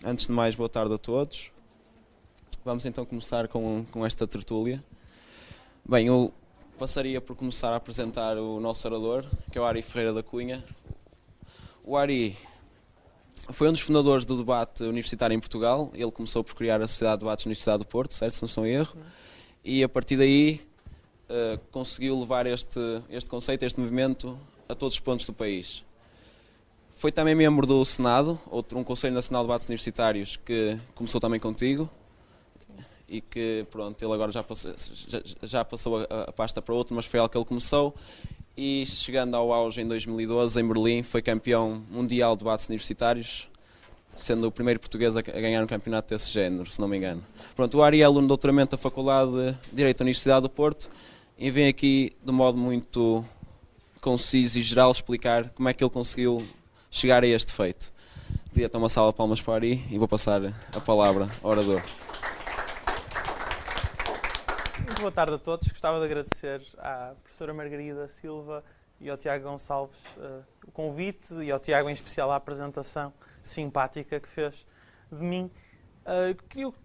Antes de mais, boa tarde a todos. Vamos então começar com esta tertúlia. Bem, eu passaria por começar a apresentar o nosso orador, que é o Ari Ferreira da Cunha. O Ari foi um dos fundadores do debate universitário em Portugal. Ele começou por criar a Sociedade de Debates na Universidade do Porto, certo? Se não estou em erro. E a partir daí conseguiu levar este conceito, este movimento a todos os pontos do país. Foi também membro do Senado, um Conselho Nacional de Debates Universitários, que começou também contigo. E que, pronto, ele agora já passou a pasta para outro, mas foi algo que ele começou. E chegando ao auge em 2012, em Berlim, foi campeão mundial de debates universitários, sendo o primeiro português a ganhar um campeonato desse género, se não me engano. Pronto, o Ari é aluno de doutoramento da Faculdade de Direito da Universidade do Porto e vem aqui, de modo muito conciso e geral, explicar como é que ele conseguiu chegar a este feito. Queria dar uma salva de palmas para o Ari e vou passar a palavra ao orador. Muito boa tarde a todos. Gostava de agradecer à professora Margarida Silva e ao Tiago Gonçalves o convite e ao Tiago em especial a apresentação simpática que fez de mim.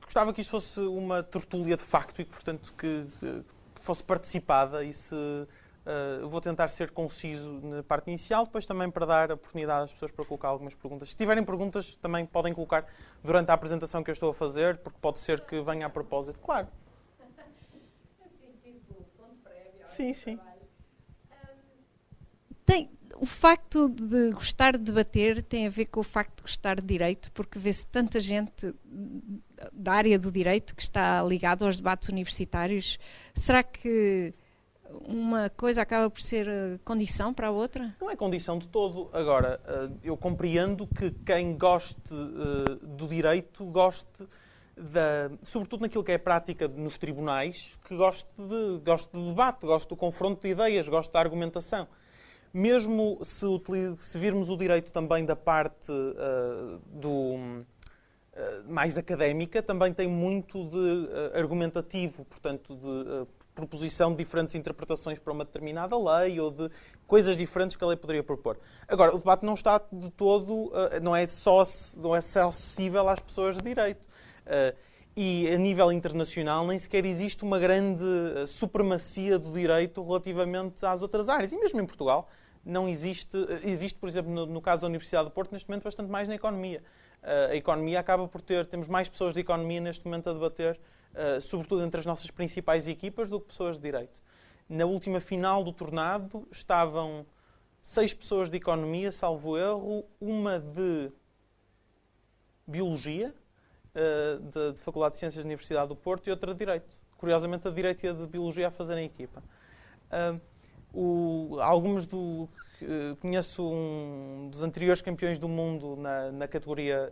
Gostava que isto fosse uma tertúlia de facto e que, portanto, que fosse participada e vou tentar ser conciso na parte inicial, depois também para dar a oportunidade às pessoas para colocar algumas perguntas. Se tiverem perguntas, também podem colocar durante a apresentação que eu estou a fazer, porque pode ser que venha a propósito. Claro. Sim, sim. O facto de gostar de debater tem a ver com o facto de gostar de direito, porque vê-se tanta gente da área do direito que está ligada aos debates universitários. Será que uma coisa acaba por ser condição para a outra? Não é condição de todo. Agora, eu compreendo que quem goste do direito goste sobretudo naquilo que é prática nos tribunais, que goste de debate, goste do confronto de ideias, goste da argumentação. Mesmo se virmos o direito também da parte mais académica, também tem muito de argumentativo, portanto, de proposição de diferentes interpretações para uma determinada lei ou de coisas diferentes que a lei poderia propor. Agora, o debate não está de todo, não é só acessível às pessoas de direito. E a nível internacional nem sequer existe uma grande supremacia do direito relativamente às outras áreas. E mesmo em Portugal não existe, por exemplo, no caso da Universidade do Porto, neste momento bastante mais na economia. A economia acaba por temos mais pessoas de economia neste momento a debater, sobretudo entre as nossas principais equipas, do que pessoas de direito. Na última final do tornado estavam 6 pessoas de economia, salvo erro, uma de biologia, de Faculdade de Ciências da Universidade do Porto e outra de Direito. Curiosamente, a de Direito e a de Biologia a fazerem equipa. Conheço um dos anteriores campeões do mundo na categoria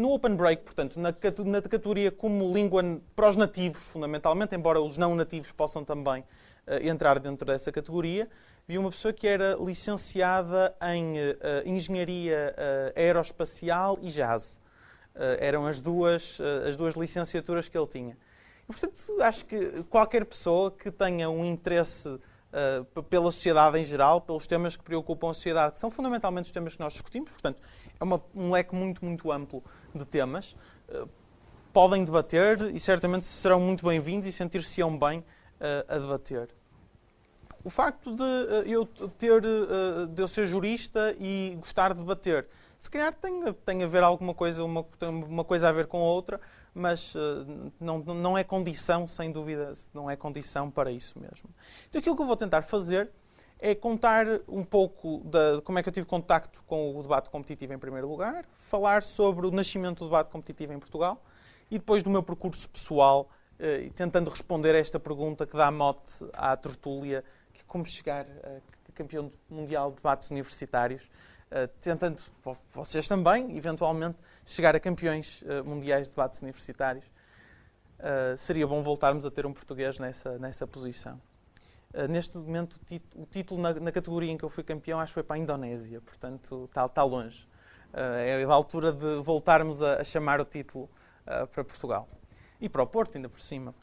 no Open Break, portanto, na categoria como língua para os nativos, fundamentalmente, embora os não nativos possam também entrar dentro dessa categoria. Vi uma pessoa que era licenciada em Engenharia Aeroespacial e Jazz. Eram as duas licenciaturas que ele tinha. E, portanto, acho que qualquer pessoa que tenha um interesse pela sociedade em geral, pelos temas que preocupam a sociedade, que são fundamentalmente os temas que nós discutimos, portanto, é um leque muito, muito amplo de temas, podem debater e certamente serão muito bem-vindos e sentir-se-ão bem a debater. O facto de eu ser jurista e gostar de debater, se calhar tem a ver alguma coisa, uma coisa a ver com a outra, mas não é condição, sem dúvida, não é condição para isso mesmo. Então aquilo que eu vou tentar fazer é contar um pouco de como é que eu tive contacto com o debate competitivo em primeiro lugar, falar sobre o nascimento do debate competitivo em Portugal e depois do meu percurso pessoal, tentando responder a esta pergunta que dá mote à tertúlia, como chegar a campeão mundial de debates universitários, tentando vocês também, eventualmente, chegar a campeões mundiais de debates universitários. Seria bom voltarmos a ter um português nessa posição. Neste momento, o título na categoria em que eu fui campeão, acho que foi para a Indonésia, portanto, está longe. É a altura de voltarmos a chamar o título para Portugal. E para o Porto, ainda por cima.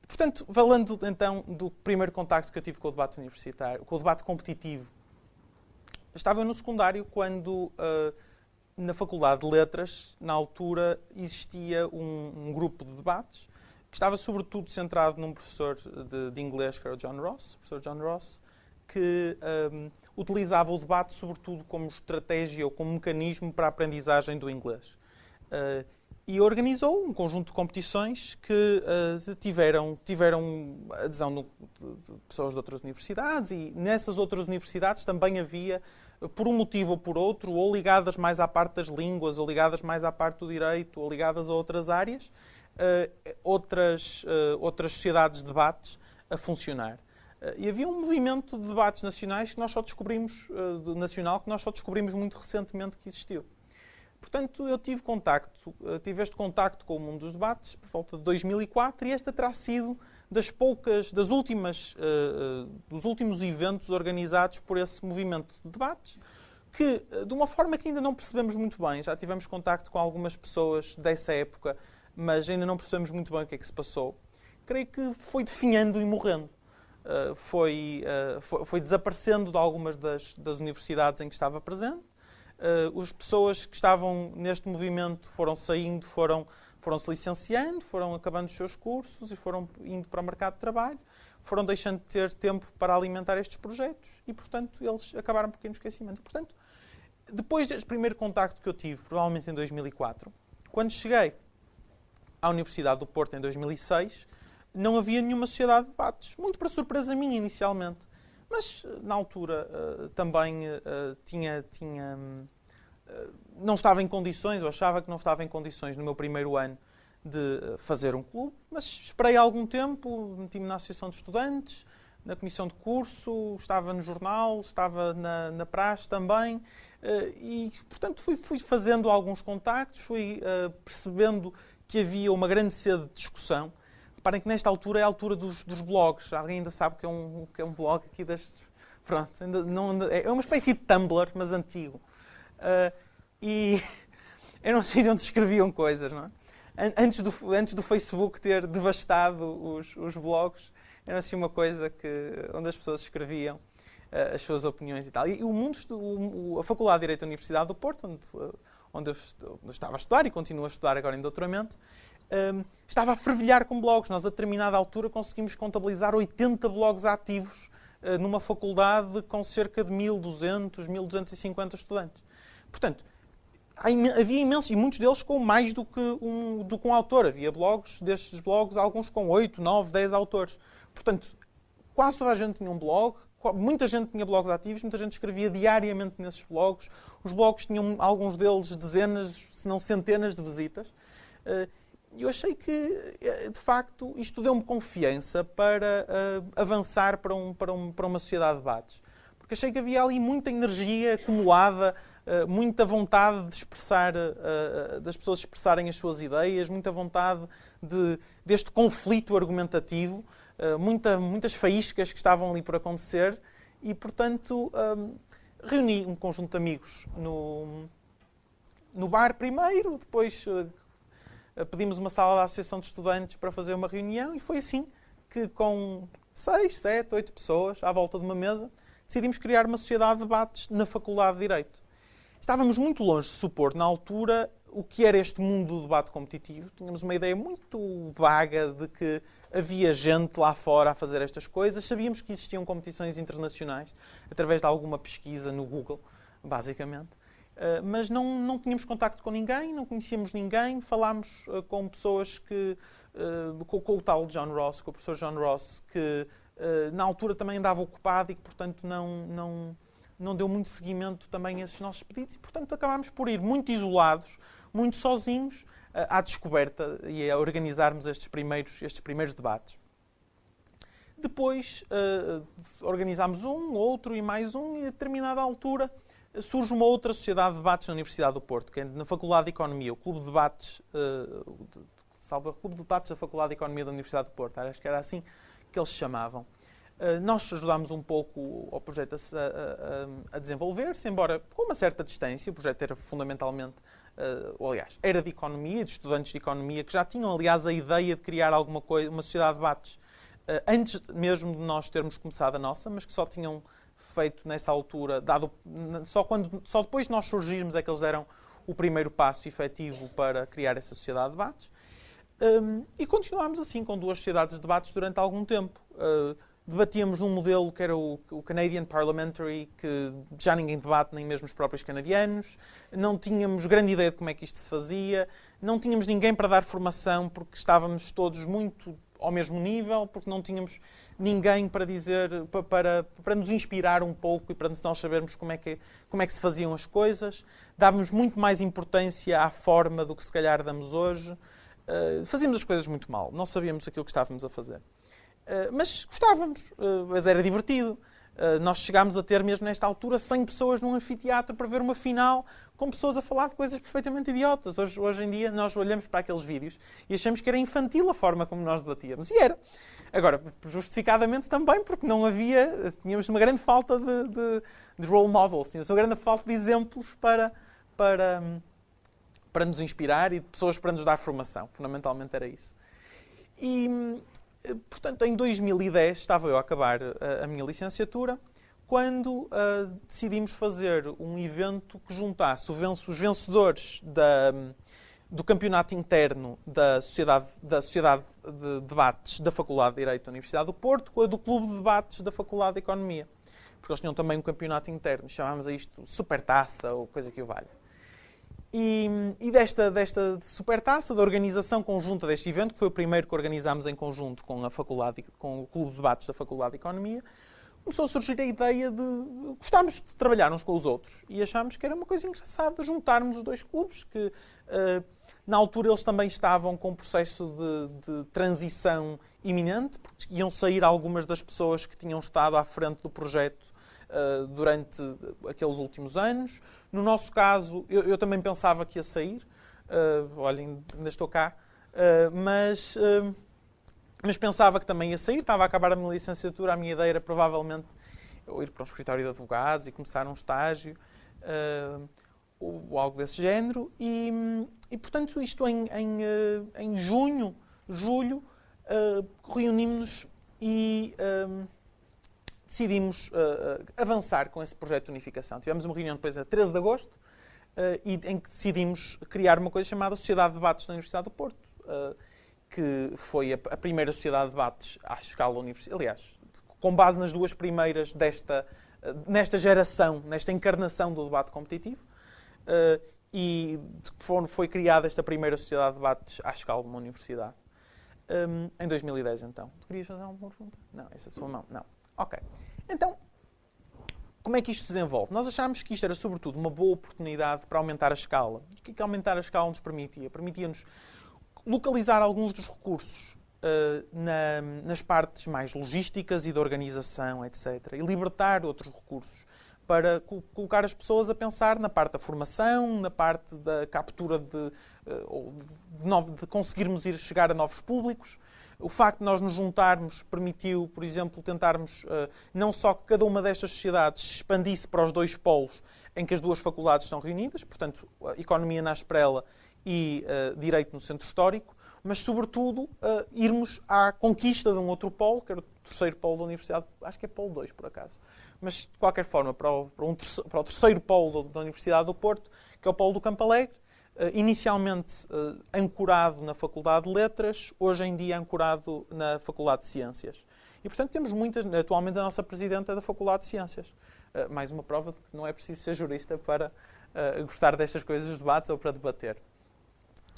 Portanto, falando então do primeiro contacto que eu tive com o debate universitário, com o debate competitivo estava eu no secundário quando, na Faculdade de Letras, na altura, existia um grupo de debates que estava sobretudo centrado num professor de inglês, que era o professor John Ross, que utilizava o debate sobretudo como estratégia ou como mecanismo para a aprendizagem do inglês. E organizou um conjunto de competições que tiveram adesão de pessoas de outras universidades, e nessas outras universidades também havia, por um motivo ou por outro, ou ligadas mais à parte das línguas, ou ligadas mais à parte do direito, ou ligadas a outras áreas, outras sociedades de debates a funcionar. E havia um movimento de debates nacionais que nós só descobrimos, muito recentemente que existiu. Portanto, eu tive este contacto com o mundo dos debates por volta de 2004, e esta terá sido dos últimos eventos organizados por esse movimento de debates, que, de uma forma que ainda não percebemos muito bem, já tivemos contacto com algumas pessoas dessa época, mas ainda não percebemos muito bem o que é que se passou. Creio que foi definhando e morrendo. Foi desaparecendo de algumas das universidades em que estava presente. As pessoas que estavam neste movimento foram saindo, foram se licenciando, foram acabando os seus cursos e foram indo para o mercado de trabalho, foram deixando de ter tempo para alimentar estes projetos e, portanto, eles acabaram por cair no esquecimento. Portanto, depois deste primeiro contacto que eu tive, provavelmente em 2004, quando cheguei à Universidade do Porto em 2006, não havia nenhuma sociedade de debates, muito para surpresa minha inicialmente. Mas, na altura, também não estava em condições, ou achava que não estava em condições, no meu primeiro ano, de fazer um clube. Mas esperei algum tempo, meti-me na Associação de Estudantes, na comissão de curso, estava no jornal, estava na praxe também. E, portanto, fui fazendo alguns contactos, fui percebendo que havia uma grande sede de discussão. Reparem que nesta altura é a altura dos blogs. Alguém ainda sabe o que é um blog aqui destes? Pronto, é uma espécie de Tumblr, mas antigo. E era um sítio onde se escreviam coisas, não é? Antes do Facebook ter devastado os blogs, era assim uma coisa onde as pessoas escreviam as suas opiniões e tal. E a Faculdade de Direito da Universidade do Porto, onde eu estava a estudar e continuo a estudar agora em doutoramento, estava a fervilhar com blogs. Nós, a determinada altura, conseguimos contabilizar 80 blogs ativos numa faculdade com cerca de 1.200, 1.250 estudantes. Portanto, havia imensos, e muitos deles com mais do que um autor. Havia destes blogs, alguns com 8, 9, 10 autores. Portanto, quase toda a gente tinha um blog, muita gente tinha blogs ativos, muita gente escrevia diariamente nesses blogs. Os blogs tinham, alguns deles, dezenas, se não centenas de visitas. E eu achei que, de facto, isto deu-me confiança para avançar para uma sociedade de debates. Porque achei que havia ali muita energia acumulada, muita vontade de expressar, das pessoas expressarem as suas ideias, muita vontade deste conflito argumentativo, muitas faíscas que estavam ali por acontecer e, portanto, reuni um conjunto de amigos no bar primeiro, depois pedimos uma sala da Associação de Estudantes para fazer uma reunião e foi assim que, com 6, 7, 8 pessoas à volta de uma mesa, decidimos criar uma sociedade de debates na Faculdade de Direito. Estávamos muito longe de supor, na altura, o que era este mundo do debate competitivo. Tínhamos uma ideia muito vaga de que havia gente lá fora a fazer estas coisas. Sabíamos que existiam competições internacionais, através de alguma pesquisa no Google, basicamente. Mas não tínhamos contacto com ninguém, não conhecíamos ninguém. Falámos com pessoas com o tal John Ross, com o professor John Ross, que na altura também andava ocupado e que, portanto, não deu muito seguimento também a esses nossos pedidos e, portanto, acabámos por ir muito isolados, muito sozinhos, à descoberta e a organizarmos estes primeiros debates. Depois organizámos outro e mais um, e a determinada altura surge uma outra sociedade de debates na Universidade do Porto, que é na Faculdade de Economia, o Clube de Debates, Clube de Debates da Faculdade de Economia da Universidade do Porto, acho que era assim que eles se chamavam. Nós ajudámos um pouco ao projeto a desenvolver-se, embora com uma certa distância. O projeto era fundamentalmente, aliás, era de economia, de estudantes de economia, que já tinham, aliás, a ideia de criar alguma coisa, uma sociedade de debates, antes mesmo de nós termos começado a nossa, mas que só tinham feito nessa altura, só depois de nós surgirmos é que eles deram o primeiro passo efetivo para criar essa sociedade de debates. E continuámos assim, com 2 sociedades de debates durante algum tempo. Debatíamos num modelo que era o Canadian Parliamentary, que já ninguém debate, nem mesmo os próprios canadianos. Não tínhamos grande ideia de como é que isto se fazia. Não tínhamos ninguém para dar formação, porque estávamos todos muito ao mesmo nível, porque não tínhamos ninguém para dizer, para nos inspirar um pouco e para nós sabermos como é que se faziam as coisas. Dávamos muito mais importância à forma do que se calhar damos hoje. Fazíamos as coisas muito mal. Não sabíamos aquilo que estávamos a fazer. Mas gostávamos, mas era divertido. Nós chegámos a ter, mesmo nesta altura, 100 pessoas num anfiteatro para ver uma final com pessoas a falar de coisas perfeitamente idiotas. Hoje em dia, nós olhamos para aqueles vídeos e achamos que era infantil a forma como nós debatíamos. E era. Agora, justificadamente também, porque não havia... Tínhamos uma grande falta de role models. Tínhamos uma grande falta de exemplos para nos inspirar e de pessoas para nos dar formação. Fundamentalmente era isso. E... Portanto, em 2010 estava eu a acabar a minha licenciatura quando decidimos fazer um evento que juntasse os vencedores do campeonato interno da Sociedade de Debates da Faculdade de Direito da Universidade do Porto com a do Clube de Debates da Faculdade de Economia. Porque eles tinham também um campeonato interno. Chamámos a isto Supertaça ou coisa que o valha. E desta supertaça, da organização conjunta deste evento, que foi o primeiro que organizámos em conjunto com o Clube de Debates da Faculdade de Economia, começou a surgir a ideia de... Gostámos de trabalhar uns com os outros e achámos que era uma coisa engraçada juntarmos os 2 clubes, que na altura eles também estavam com um processo de transição iminente, porque iam sair algumas das pessoas que tinham estado à frente do projeto durante aqueles últimos anos. No nosso caso, eu também pensava que ia sair. Olhem, ainda estou cá. Mas pensava que também ia sair. Estava a acabar a minha licenciatura. A minha ideia era provavelmente eu ir para um escritório de advogados e começar um estágio ou algo desse género. E portanto, isto em junho, julho, reunimos-nos e... decidimos avançar com esse projeto de unificação. Tivemos uma reunião depois a 13 de agosto em que decidimos criar uma coisa chamada Sociedade de Debates da Universidade do Porto, que foi a primeira Sociedade de Debates à escala universitária. Aliás, com base nas 2 primeiras nesta geração, nesta encarnação do debate competitivo. E foi criada esta primeira Sociedade de Debates à escala de uma universidade. Em 2010, então. Tu querias fazer alguma pergunta? Não, essa é a sua mão. Não. Ok. Então, como é que isto se desenvolve? Nós achámos que isto era, sobretudo, uma boa oportunidade para aumentar a escala. O que é que aumentar a escala nos permitia? Permitia-nos localizar alguns dos recursos nas partes mais logísticas e de organização, etc. E libertar outros recursos para colocar as pessoas a pensar na parte da formação, na parte da captura de conseguirmos chegar a novos públicos. O facto de nós nos juntarmos permitiu, por exemplo, tentarmos não só que cada uma destas sociedades se expandisse para os 2 polos em que as 2 faculdades estão reunidas, portanto, Economia na Esprela e Direito no Centro Histórico, mas, sobretudo, irmos à conquista de um outro polo, que era o 3º polo da Universidade, acho que é polo 2, por acaso, mas, de qualquer forma, para o 3º polo da Universidade do Porto, que é o polo do Campo Alegre, inicialmente ancorado na Faculdade de Letras, hoje em dia ancorado na Faculdade de Ciências. E, portanto, temos atualmente a nossa Presidenta é da Faculdade de Ciências. Mais uma prova de que não é preciso ser jurista para gostar destas coisas, dos debates ou para debater.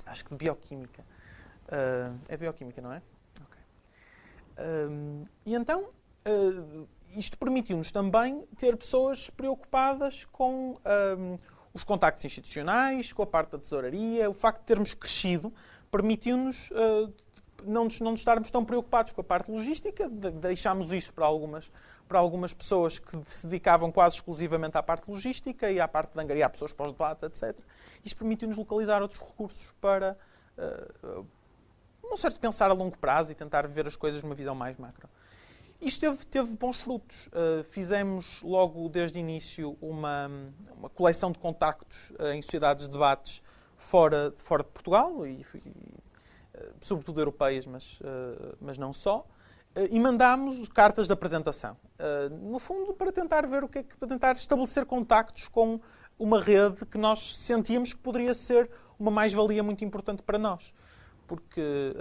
Acho que de Bioquímica. É Bioquímica, não é? Ok. E então, isto permitiu-nos também ter pessoas preocupadas com... os contactos institucionais, com a parte da tesouraria, o facto de termos crescido permitiu-nos não nos estarmos tão preocupados com a parte logística, deixámos isso para algumas pessoas que se dedicavam quase exclusivamente à parte logística e à parte de angariar pessoas para os debates, etc. Isto permitiu-nos localizar outros recursos para um certo pensar a longo prazo e tentar ver as coisas numa visão mais macro. Isto teve bons frutos. Fizemos logo desde o início uma coleção de contactos em sociedades de debates fora de Portugal, e sobretudo europeias, mas não só. e mandámos cartas de apresentação. No fundo, para tentar ver para tentar estabelecer contactos com uma rede que nós sentíamos que poderia ser uma mais-valia muito importante para nós. Porque,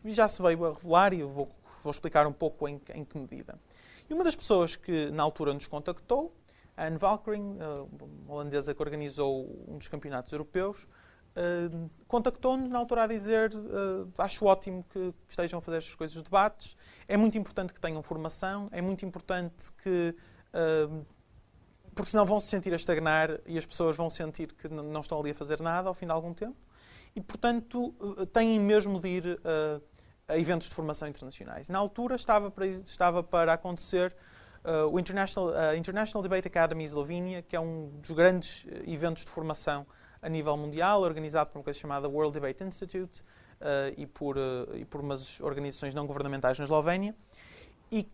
e já se veio a revelar, e eu vou explicar um pouco em que medida. E uma das pessoas que na altura nos contactou, a Anne Valkering, uma holandesa que organizou um dos campeonatos europeus, contactou-nos na altura a dizer: acho ótimo que estejam a fazer estas coisas, os debates, é muito importante que tenham formação, é muito importante que... porque senão vão se sentir a estagnar e as pessoas vão sentir que não estão ali a fazer nada ao fim de algum tempo. E, portanto, têm mesmo de ir a eventos de formação internacionais. Na altura estava para acontecer o International Debate Academy Eslovénia, que é um dos grandes eventos de formação a nível mundial, organizado por uma coisa chamada World Debate Institute e por umas organizações não governamentais na Eslovénia. E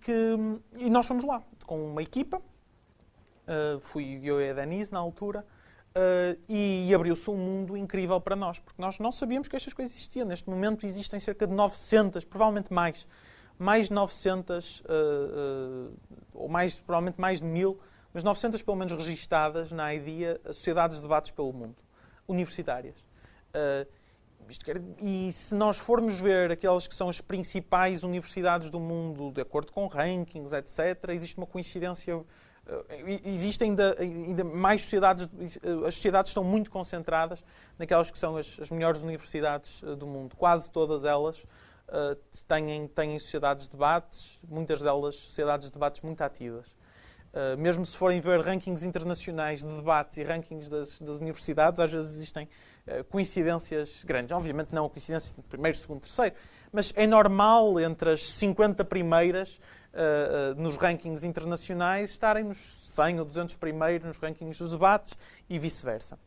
nós fomos lá com uma equipa, fui eu e a Denise na altura, e abriu-se um mundo incrível para nós, porque nós não sabíamos que estas coisas existiam. Neste momento existem cerca de 900, provavelmente mais de 900, ou provavelmente mais de 1000, mas 900 pelo menos registadas na IDEA, sociedades de debates pelo mundo, universitárias. E se nós formos ver aquelas que são as principais universidades do mundo, de acordo com rankings, etc., existe uma coincidência. Existem ainda mais sociedades. As sociedades estão muito concentradas naquelas que são as melhores universidades do mundo. Quase todas elas têm sociedades de debates, muitas delas sociedades de debates muito ativas. Mesmo se forem ver rankings internacionais de debates e rankings das universidades, às vezes existem coincidências grandes. Obviamente não a coincidência de primeiro, segundo, terceiro, mas é normal entre as 50 primeiras nos rankings internacionais estarem nos 100 ou 200 primeiros nos rankings dos debates e vice-versa.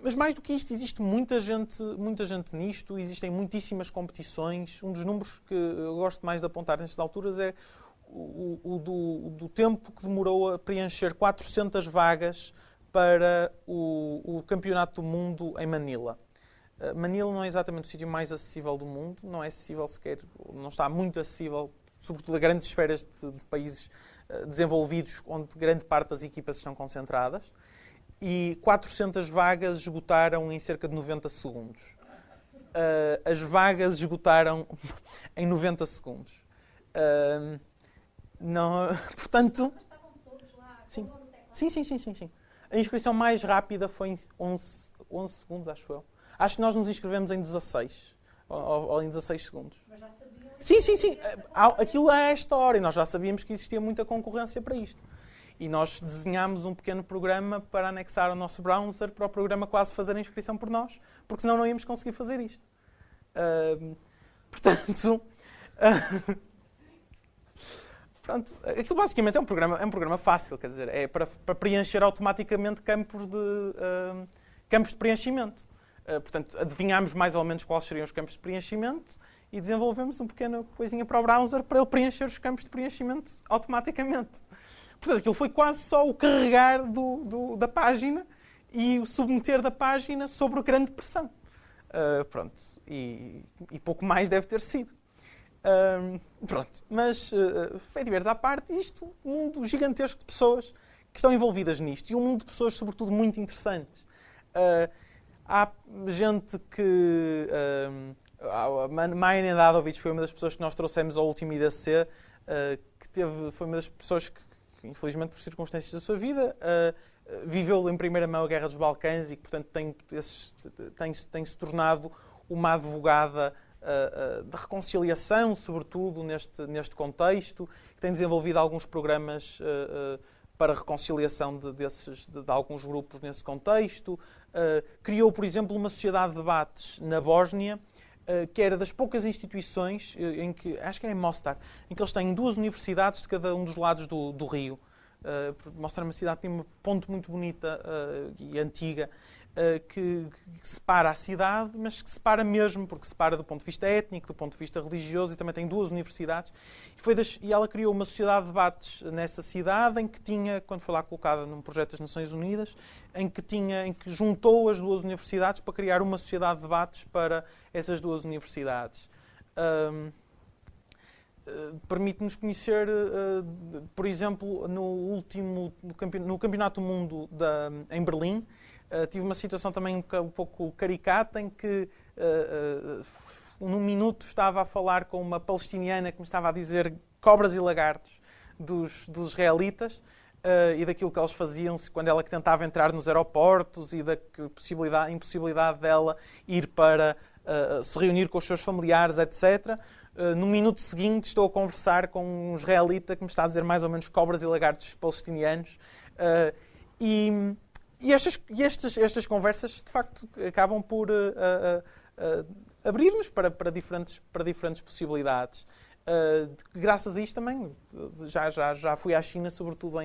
Mas mais do que isto, existe muita gente nisto, existem muitíssimas competições. Um dos números que eu gosto mais de apontar nestas alturas é o do tempo que demorou a preencher 400 vagas para o Campeonato do Mundo em Manila. Manila não é exatamente o sítio mais acessível do mundo, não é acessível sequer, não está muito acessível, sobretudo a grandes esferas de países desenvolvidos, onde grande parte das equipas estão concentradas. E 400 vagas esgotaram em cerca de 90 segundos. As vagas esgotaram em 90 segundos. Portanto... Mas estavam todos lá. Sim. Sim. A inscrição mais rápida foi em 11 segundos, acho eu. Acho que nós nos inscrevemos em 16. Ou em 16 segundos. Mas já sabiam. Sim. Aquilo é a história. Nós já sabíamos que existia muita concorrência para isto. E nós desenhámos um pequeno programa para anexar ao nosso browser para o programa quase fazer a inscrição por nós, porque senão não íamos conseguir fazer isto. Portanto... Pronto, aquilo basicamente é um programa fácil, quer dizer, é para preencher automaticamente campos de preenchimento. Portanto, adivinhámos mais ou menos quais seriam os campos de preenchimento e desenvolvemos uma pequena coisinha para o browser para ele preencher os campos de preenchimento automaticamente. Portanto, aquilo foi quase só o carregar da página e o submeter da página sobre a grande pressão. Pronto, e pouco mais deve ter sido. Pronto, mas feitiços à parte, existe um mundo gigantesco de pessoas que estão envolvidas nisto e um mundo de pessoas, sobretudo, muito interessantes. Há gente que... a Maia Nedadovic foi uma das pessoas que nós trouxemos ao último IDC, foi uma das pessoas que, infelizmente, por circunstâncias da sua vida, viveu em primeira mão a Guerra dos Balcãs e que, portanto, tem-se tornado uma advogada de reconciliação, sobretudo neste contexto, que tem desenvolvido alguns programas para reconciliação de alguns grupos nesse contexto. Criou, por exemplo, uma sociedade de debates na Bósnia, que era das poucas instituições, acho que é em Mostar, em que eles têm 2 universidades de cada um dos lados do rio. Mostar é uma cidade que tem uma ponte muito bonita e antiga, que separa a cidade, mas que separa mesmo, porque separa do ponto de vista étnico, do ponto de vista religioso, e também tem 2 universidades. E ela criou uma sociedade de debates nessa cidade, em que tinha, quando foi lá colocada num projeto das Nações Unidas, em que juntou as 2 universidades para criar uma sociedade de debates para essas 2 universidades. Permite-nos conhecer, por exemplo, no Campeonato do Mundo em Berlim, tive uma situação também um pouco caricata em que num minuto estava a falar com uma palestiniana que me estava a dizer cobras e lagartos dos israelitas e daquilo que eles faziam quando ela tentava entrar nos aeroportos e da impossibilidade dela ir para se reunir com os seus familiares, etc. No minuto seguinte estou a conversar com um israelita que me está a dizer mais ou menos cobras e lagartos palestinianos. E estas conversas, de facto, acabam por abrir-nos para diferentes possibilidades. Graças a isto também, já fui à China, sobretudo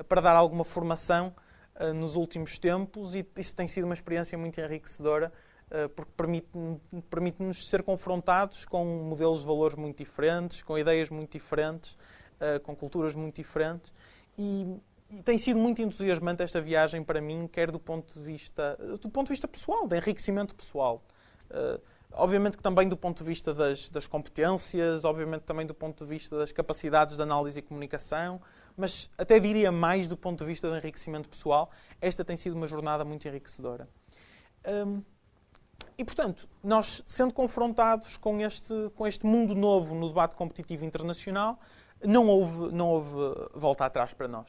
para dar alguma formação nos últimos tempos, e isso tem sido uma experiência muito enriquecedora, porque permite-nos ser confrontados com modelos de valores muito diferentes, com ideias muito diferentes, com culturas muito diferentes, e tem sido muito entusiasmante esta viagem para mim, quer do ponto de vista pessoal, de enriquecimento pessoal. Obviamente que também do ponto de vista das competências, obviamente também do ponto de vista das capacidades de análise e comunicação, mas até diria mais do ponto de vista do enriquecimento pessoal. Esta tem sido uma jornada muito enriquecedora. E, portanto, nós, sendo confrontados com este mundo novo no debate competitivo internacional, não houve volta atrás para nós.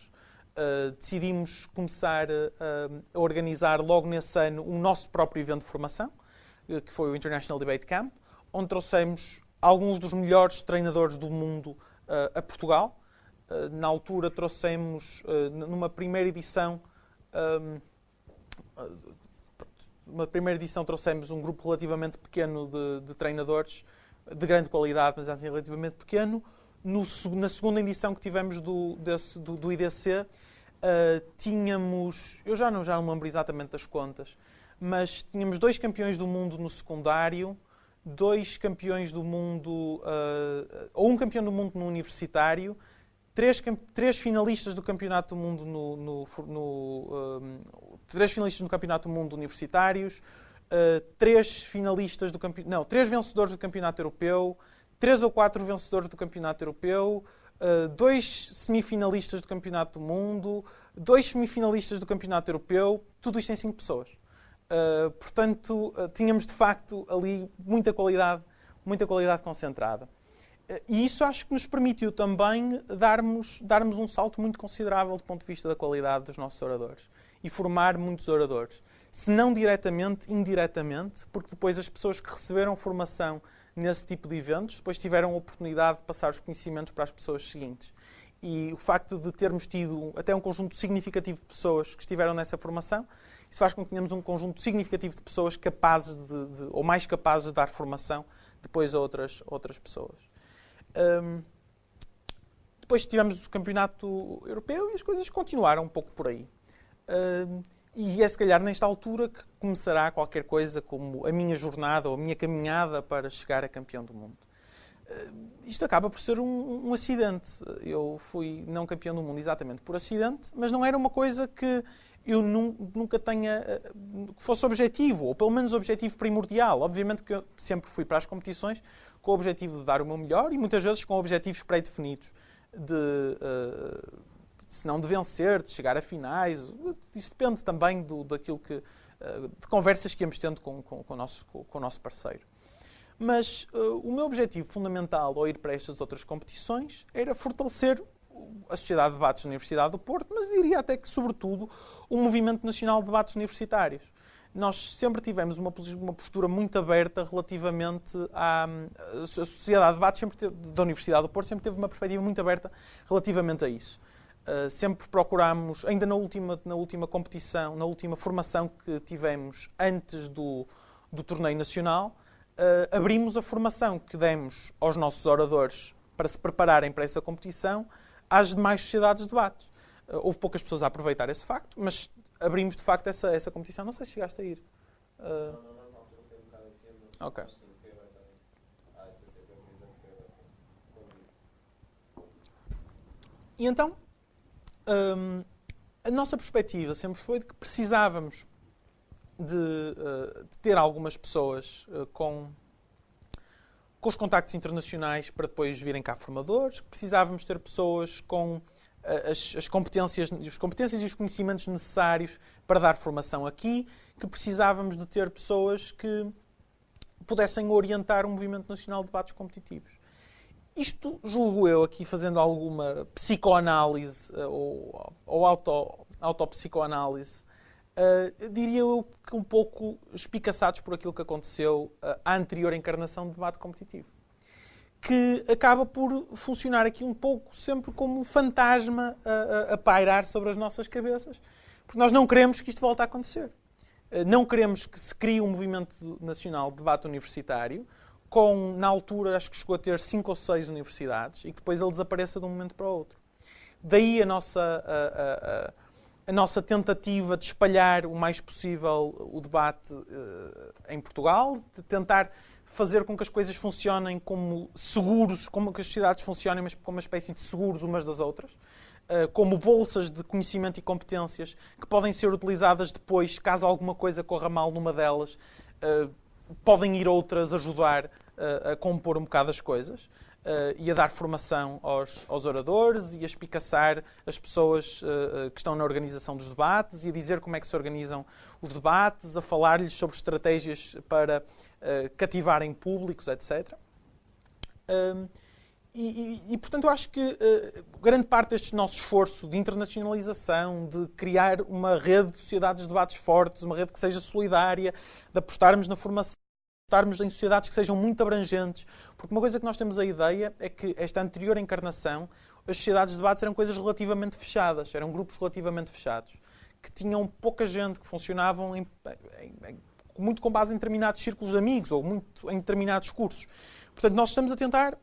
Decidimos começar a organizar logo nesse ano o nosso próprio evento de formação, que foi o International Debate Camp, onde trouxemos alguns dos melhores treinadores do mundo a Portugal. Na altura trouxemos, numa primeira edição, trouxemos um grupo relativamente pequeno de treinadores, de grande qualidade, mas assim relativamente pequeno. Na segunda edição que tivemos do IDC, tínhamos, eu já não me lembro exatamente das contas, mas tínhamos 2 campeões do mundo no secundário, 2 campeões do mundo, ou um campeão do mundo no universitário, 3 finalistas do campeonato do mundo 3 finalistas no campeonato do mundo universitários, 3 finalistas 3 vencedores do campeonato europeu, 3 ou 4 vencedores do campeonato europeu, 2 semifinalistas do campeonato do mundo, 2 semifinalistas do campeonato europeu, tudo isto em 5 pessoas. Portanto, tínhamos de facto ali muita qualidade concentrada. E isso acho que nos permitiu também darmos um salto muito considerável do ponto de vista da qualidade dos nossos oradores e formar muitos oradores. Se não diretamente, indiretamente, porque depois as pessoas que receberam formação nesse tipo de eventos depois tiveram a oportunidade de passar os conhecimentos para as pessoas seguintes. E o facto de termos tido até um conjunto significativo de pessoas que estiveram nessa formação, isso faz com que tenhamos um conjunto significativo de pessoas capazes ou mais capazes de dar formação depois a outras pessoas. Depois tivemos o campeonato europeu e as coisas continuaram um pouco por aí. E é se calhar nesta altura que começará qualquer coisa como a minha jornada ou a minha caminhada para chegar a campeão do mundo. Isto acaba por ser um acidente. Eu fui não campeão do mundo exatamente por acidente, mas não era uma coisa que eu nunca tenha, que fosse objetivo, ou pelo menos objetivo primordial. Obviamente que eu sempre fui para as competições com o objetivo de dar o meu melhor e muitas vezes com objetivos pré-definidos se não de vencer, de chegar a finais. Isso depende também de conversas que íamos tendo com o nosso parceiro. Mas o meu objetivo fundamental ao ir para estas outras competições era fortalecer a Sociedade de Debates da Universidade do Porto, mas diria até que, sobretudo, o Movimento Nacional de Debates Universitários. Nós sempre tivemos uma postura muito aberta relativamente à Sociedade de Debates da Universidade do Porto, sempre teve uma perspectiva muito aberta relativamente a isso. Sempre procurámos, ainda na última competição, na última formação que tivemos antes do torneio nacional, abrimos a formação que demos aos nossos oradores para se prepararem para essa competição às demais sociedades de debates. Houve poucas pessoas a aproveitar esse facto, mas abrimos de facto essa competição. Não sei se chegaste a ir. Não, foi um bocado em cima. Ok. Sim, foi aberto à STC, foi E então, a nossa perspectiva sempre foi de que precisávamos de ter algumas pessoas com os contactos internacionais para depois virem cá formadores, que precisávamos ter pessoas com as competências e os conhecimentos necessários para dar formação aqui, que precisávamos de ter pessoas que pudessem orientar um movimento nacional de debates competitivos. Isto, julgo eu, aqui fazendo alguma psicoanálise ou autopsicoanálise, diria eu que um pouco espicaçados por aquilo que aconteceu à anterior encarnação de debate competitivo, que acaba por funcionar aqui um pouco sempre como um fantasma a pairar sobre as nossas cabeças, porque nós não queremos que isto volte a acontecer. Não queremos que se crie um movimento nacional de debate universitário com, na altura, acho que chegou a ter 5 ou 6 universidades e que depois ele desapareça de um momento para o outro. Daí a nossa tentativa de espalhar o mais possível o debate em Portugal, de tentar fazer com que as coisas funcionem como seguros, como que as sociedades funcionem, mas como uma espécie de seguros umas das outras, como bolsas de conhecimento e competências que podem ser utilizadas depois, caso alguma coisa corra mal numa delas, podem ir outras ajudar a compor um bocado as coisas e a dar formação aos oradores e a espicaçar as pessoas que estão na organização dos debates e a dizer como é que se organizam os debates, a falar-lhes sobre estratégias para cativarem públicos, etc. Portanto, eu acho que grande parte deste nosso esforço de internacionalização, de criar uma rede de sociedades de debates fortes, uma rede que seja solidária, de apostarmos na formação, apostarmos em sociedades que sejam muito abrangentes, porque uma coisa que nós temos a ideia é que esta anterior encarnação, as sociedades de debates eram coisas relativamente fechadas, eram grupos relativamente fechados, que tinham pouca gente, que funcionavam muito com base em determinados círculos de amigos ou muito em determinados cursos. Portanto, nós estamos a tentar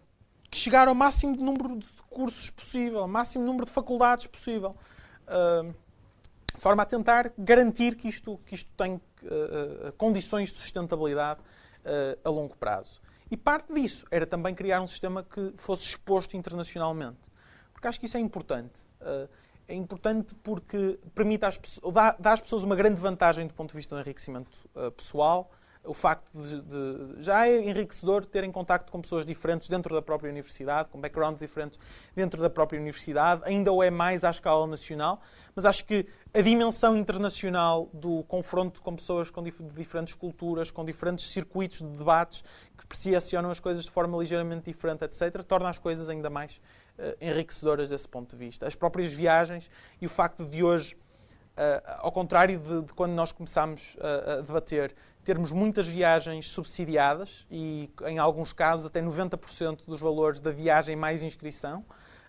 chegar ao máximo número de cursos possível, ao máximo número de faculdades possível, de forma a tentar garantir que isto tem condições de sustentabilidade a longo prazo. E parte disso era também criar um sistema que fosse exposto internacionalmente. Porque acho que isso é importante. É importante porque permite dá às pessoas uma grande vantagem do ponto de vista do enriquecimento pessoal. O facto de já é enriquecedor terem contacto com pessoas diferentes dentro da própria universidade, com backgrounds diferentes dentro da própria universidade. Ainda o é mais à escala nacional, mas acho que a dimensão internacional do confronto com pessoas de diferentes culturas, com diferentes circuitos de debates que percepcionam as coisas de forma ligeiramente diferente, etc., torna as coisas ainda mais enriquecedoras desse ponto de vista. As próprias viagens e o facto de hoje, ao contrário de quando nós começámos a debater, termos muitas viagens subsidiadas e, em alguns casos, até 90% dos valores da viagem mais inscrição,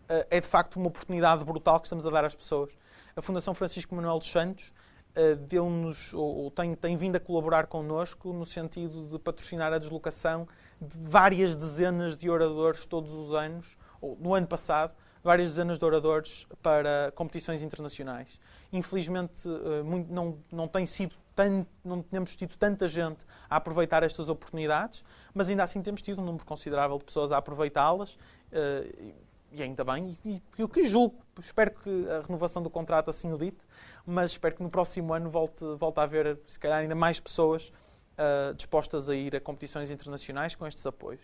é de facto uma oportunidade brutal que estamos a dar às pessoas. A Fundação Francisco Manuel dos Santos deu-nos, ou tem vindo a colaborar connosco no sentido de patrocinar a deslocação de várias dezenas de oradores todos os anos, ou no ano passado, várias dezenas de oradores para competições internacionais. Infelizmente, não temos tido tanta gente a aproveitar estas oportunidades, mas ainda assim temos tido um número considerável de pessoas a aproveitá-las, e ainda bem. E eu que julgo, espero que a renovação do contrato assim o dite, mas espero que no próximo ano volte a haver, se calhar, ainda mais pessoas dispostas a ir a competições internacionais com estes apoios.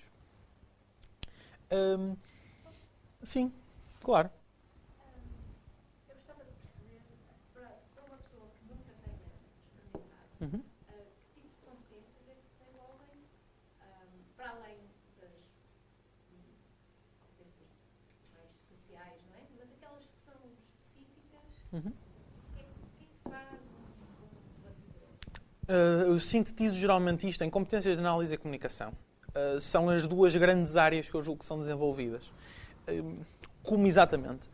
Sim, claro. Eu gostava de perceber, para uma pessoa que nunca tenha experimentado, Uhum. que tipo de competências é que se desenvolvem para além das competências mais sociais, não é? Mas aquelas que são específicas, Uhum. o que é que faz um debatedor? Eu sintetizo geralmente isto em competências de análise e comunicação. São as duas grandes áreas que eu julgo que são desenvolvidas. Como exatamente?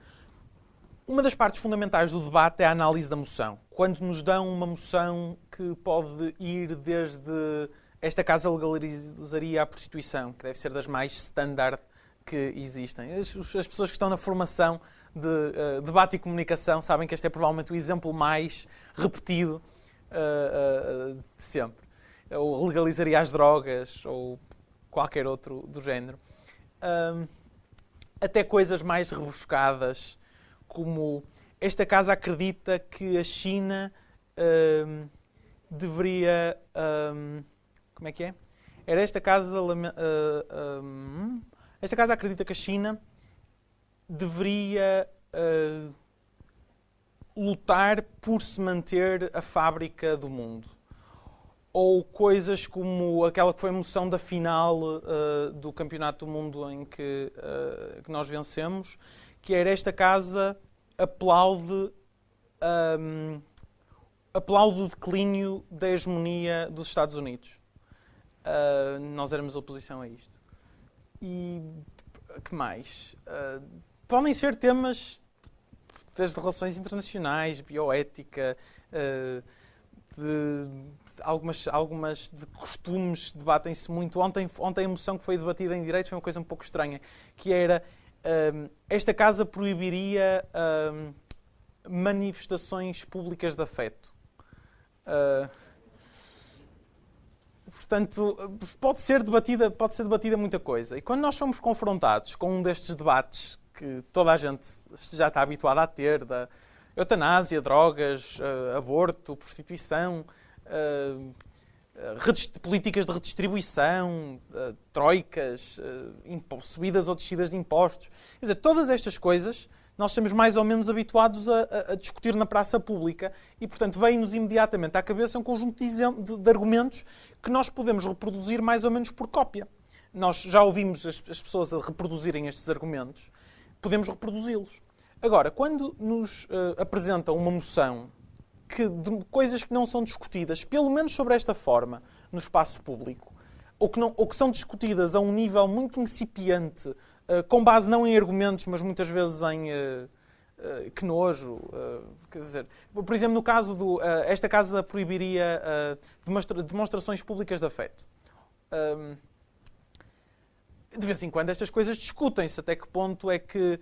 Uma das partes fundamentais do debate é a análise da moção. Quando nos dão uma moção que pode ir desde esta casa legalizaria a prostituição, que deve ser das mais standard que existem. As pessoas que estão na formação de debate e comunicação sabem que este é provavelmente o exemplo mais repetido de sempre. Ou legalizaria as drogas, ou qualquer outro do género. Até coisas mais rebuscadas, como esta casa acredita que a China deveria... como é que é? era esta casa... esta casa acredita que a China deveria lutar por se manter a fábrica do mundo. Ou coisas como aquela que foi a moção da final do Campeonato do Mundo em que nós vencemos, que era esta casa aplaude o declínio da hegemonia dos Estados Unidos. Nós éramos oposição a isto. E que mais? Podem ser temas desde relações internacionais, bioética, algumas de costumes debatem-se muito. Ontem a moção que foi debatida em direitos foi uma coisa um pouco estranha, que era esta casa proibiria manifestações públicas de afeto. Portanto, pode ser debatida muita coisa. E quando nós somos confrontados com um destes debates que toda a gente já está habituada a ter, da eutanásia, drogas, aborto, prostituição, políticas de redistribuição, troicas, subidas ou descidas de impostos. Quer dizer, todas estas coisas nós estamos mais ou menos habituados a discutir na praça pública e, portanto, vem-nos imediatamente à cabeça um conjunto de argumentos que nós podemos reproduzir mais ou menos por cópia. Nós já ouvimos as pessoas a reproduzirem estes argumentos, podemos reproduzi-los. Agora, quando nos apresentam uma moção de coisas que não são discutidas, pelo menos sobre esta forma, no espaço público, ou que são discutidas a um nível muito incipiente, com base não em argumentos, mas muitas vezes em que nojo. Quer dizer, por exemplo, no caso esta casa proibiria demonstrações públicas de afeto. De vez em quando estas coisas discutem-se, até que ponto é que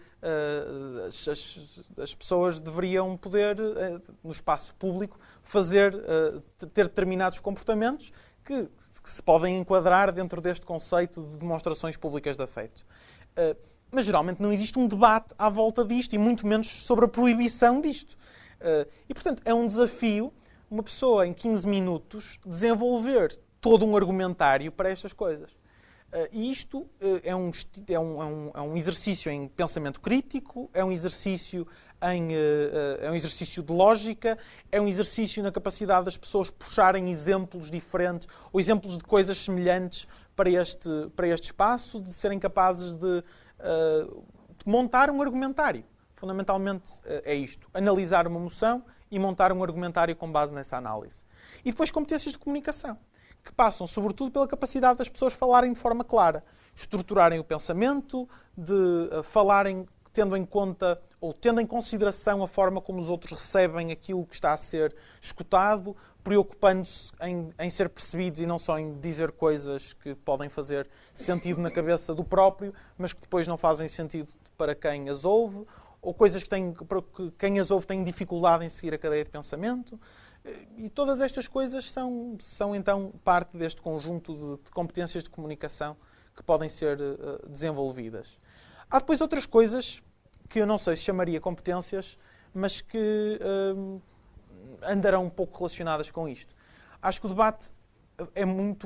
as pessoas deveriam poder, no espaço público, ter determinados comportamentos que se podem enquadrar dentro deste conceito de demonstrações públicas de afeto. Mas geralmente não existe um debate à volta disto, e muito menos sobre a proibição disto. E, portanto, é um desafio uma pessoa, em 15 minutos, desenvolver todo um argumentário para estas coisas. E isto é um exercício em pensamento crítico, é um exercício de lógica, é um exercício na capacidade das pessoas puxarem exemplos diferentes ou exemplos de coisas semelhantes para este espaço, de serem capazes de montar um argumentário. Fundamentalmente é isto: analisar uma moção e montar um argumentário com base nessa análise. E depois competências de comunicação, que passam sobretudo pela capacidade das pessoas falarem de forma clara, estruturarem o pensamento, de falarem tendo em conta ou tendo em consideração a forma como os outros recebem aquilo que está a ser escutado, preocupando-se em ser percebidos e não só em dizer coisas que podem fazer sentido na cabeça do próprio, mas que depois não fazem sentido para quem as ouve, ou coisas que quem as ouve tem dificuldade em seguir a cadeia de pensamento. E todas estas coisas são então parte deste conjunto de competências de comunicação que podem ser desenvolvidas. Há depois outras coisas que eu não sei se chamaria competências, mas que andarão um pouco relacionadas com isto. Acho que o debate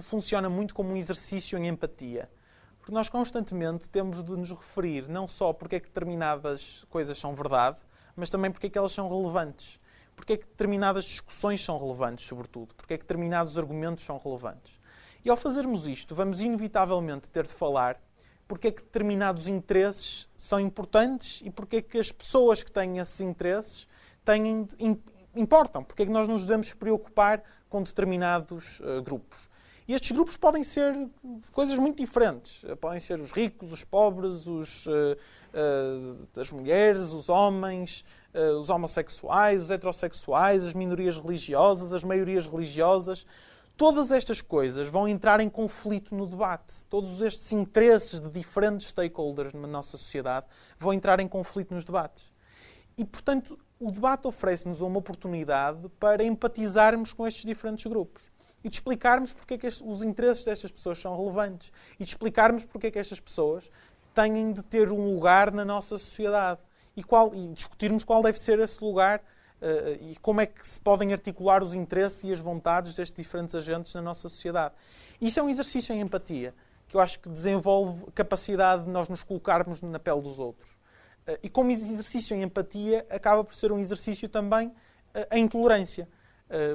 funciona muito como um exercício em empatia. Porque nós constantemente temos de nos referir não só porque é que determinadas coisas são verdade, mas também porque é que elas são relevantes. Porque é que determinadas discussões são relevantes, sobretudo. Porque é que determinados argumentos são relevantes. E ao fazermos isto, vamos inevitavelmente ter de falar porque é que determinados interesses são importantes e porque é que as pessoas que têm esses interesses importam. Porque é que nós nos devemos preocupar com determinados grupos. E estes grupos podem ser coisas muito diferentes. Podem ser os ricos, os pobres, as mulheres, os homens, os homossexuais, os heterossexuais, as minorias religiosas, as maiorias religiosas. Todas estas coisas vão entrar em conflito no debate. Todos estes interesses de diferentes stakeholders na nossa sociedade vão entrar em conflito nos debates. E, portanto, o debate oferece-nos uma oportunidade para empatizarmos com estes diferentes grupos. E de explicarmos porque é que os interesses destas pessoas são relevantes. E de explicarmos porque é que estas pessoas têm de ter um lugar na nossa sociedade. E discutirmos qual deve ser esse lugar e como é que se podem articular os interesses e as vontades destes diferentes agentes na nossa sociedade. Isso é um exercício em empatia, que eu acho que desenvolve a capacidade de nós nos colocarmos na pele dos outros. E como exercício em empatia, acaba por ser um exercício também em tolerância.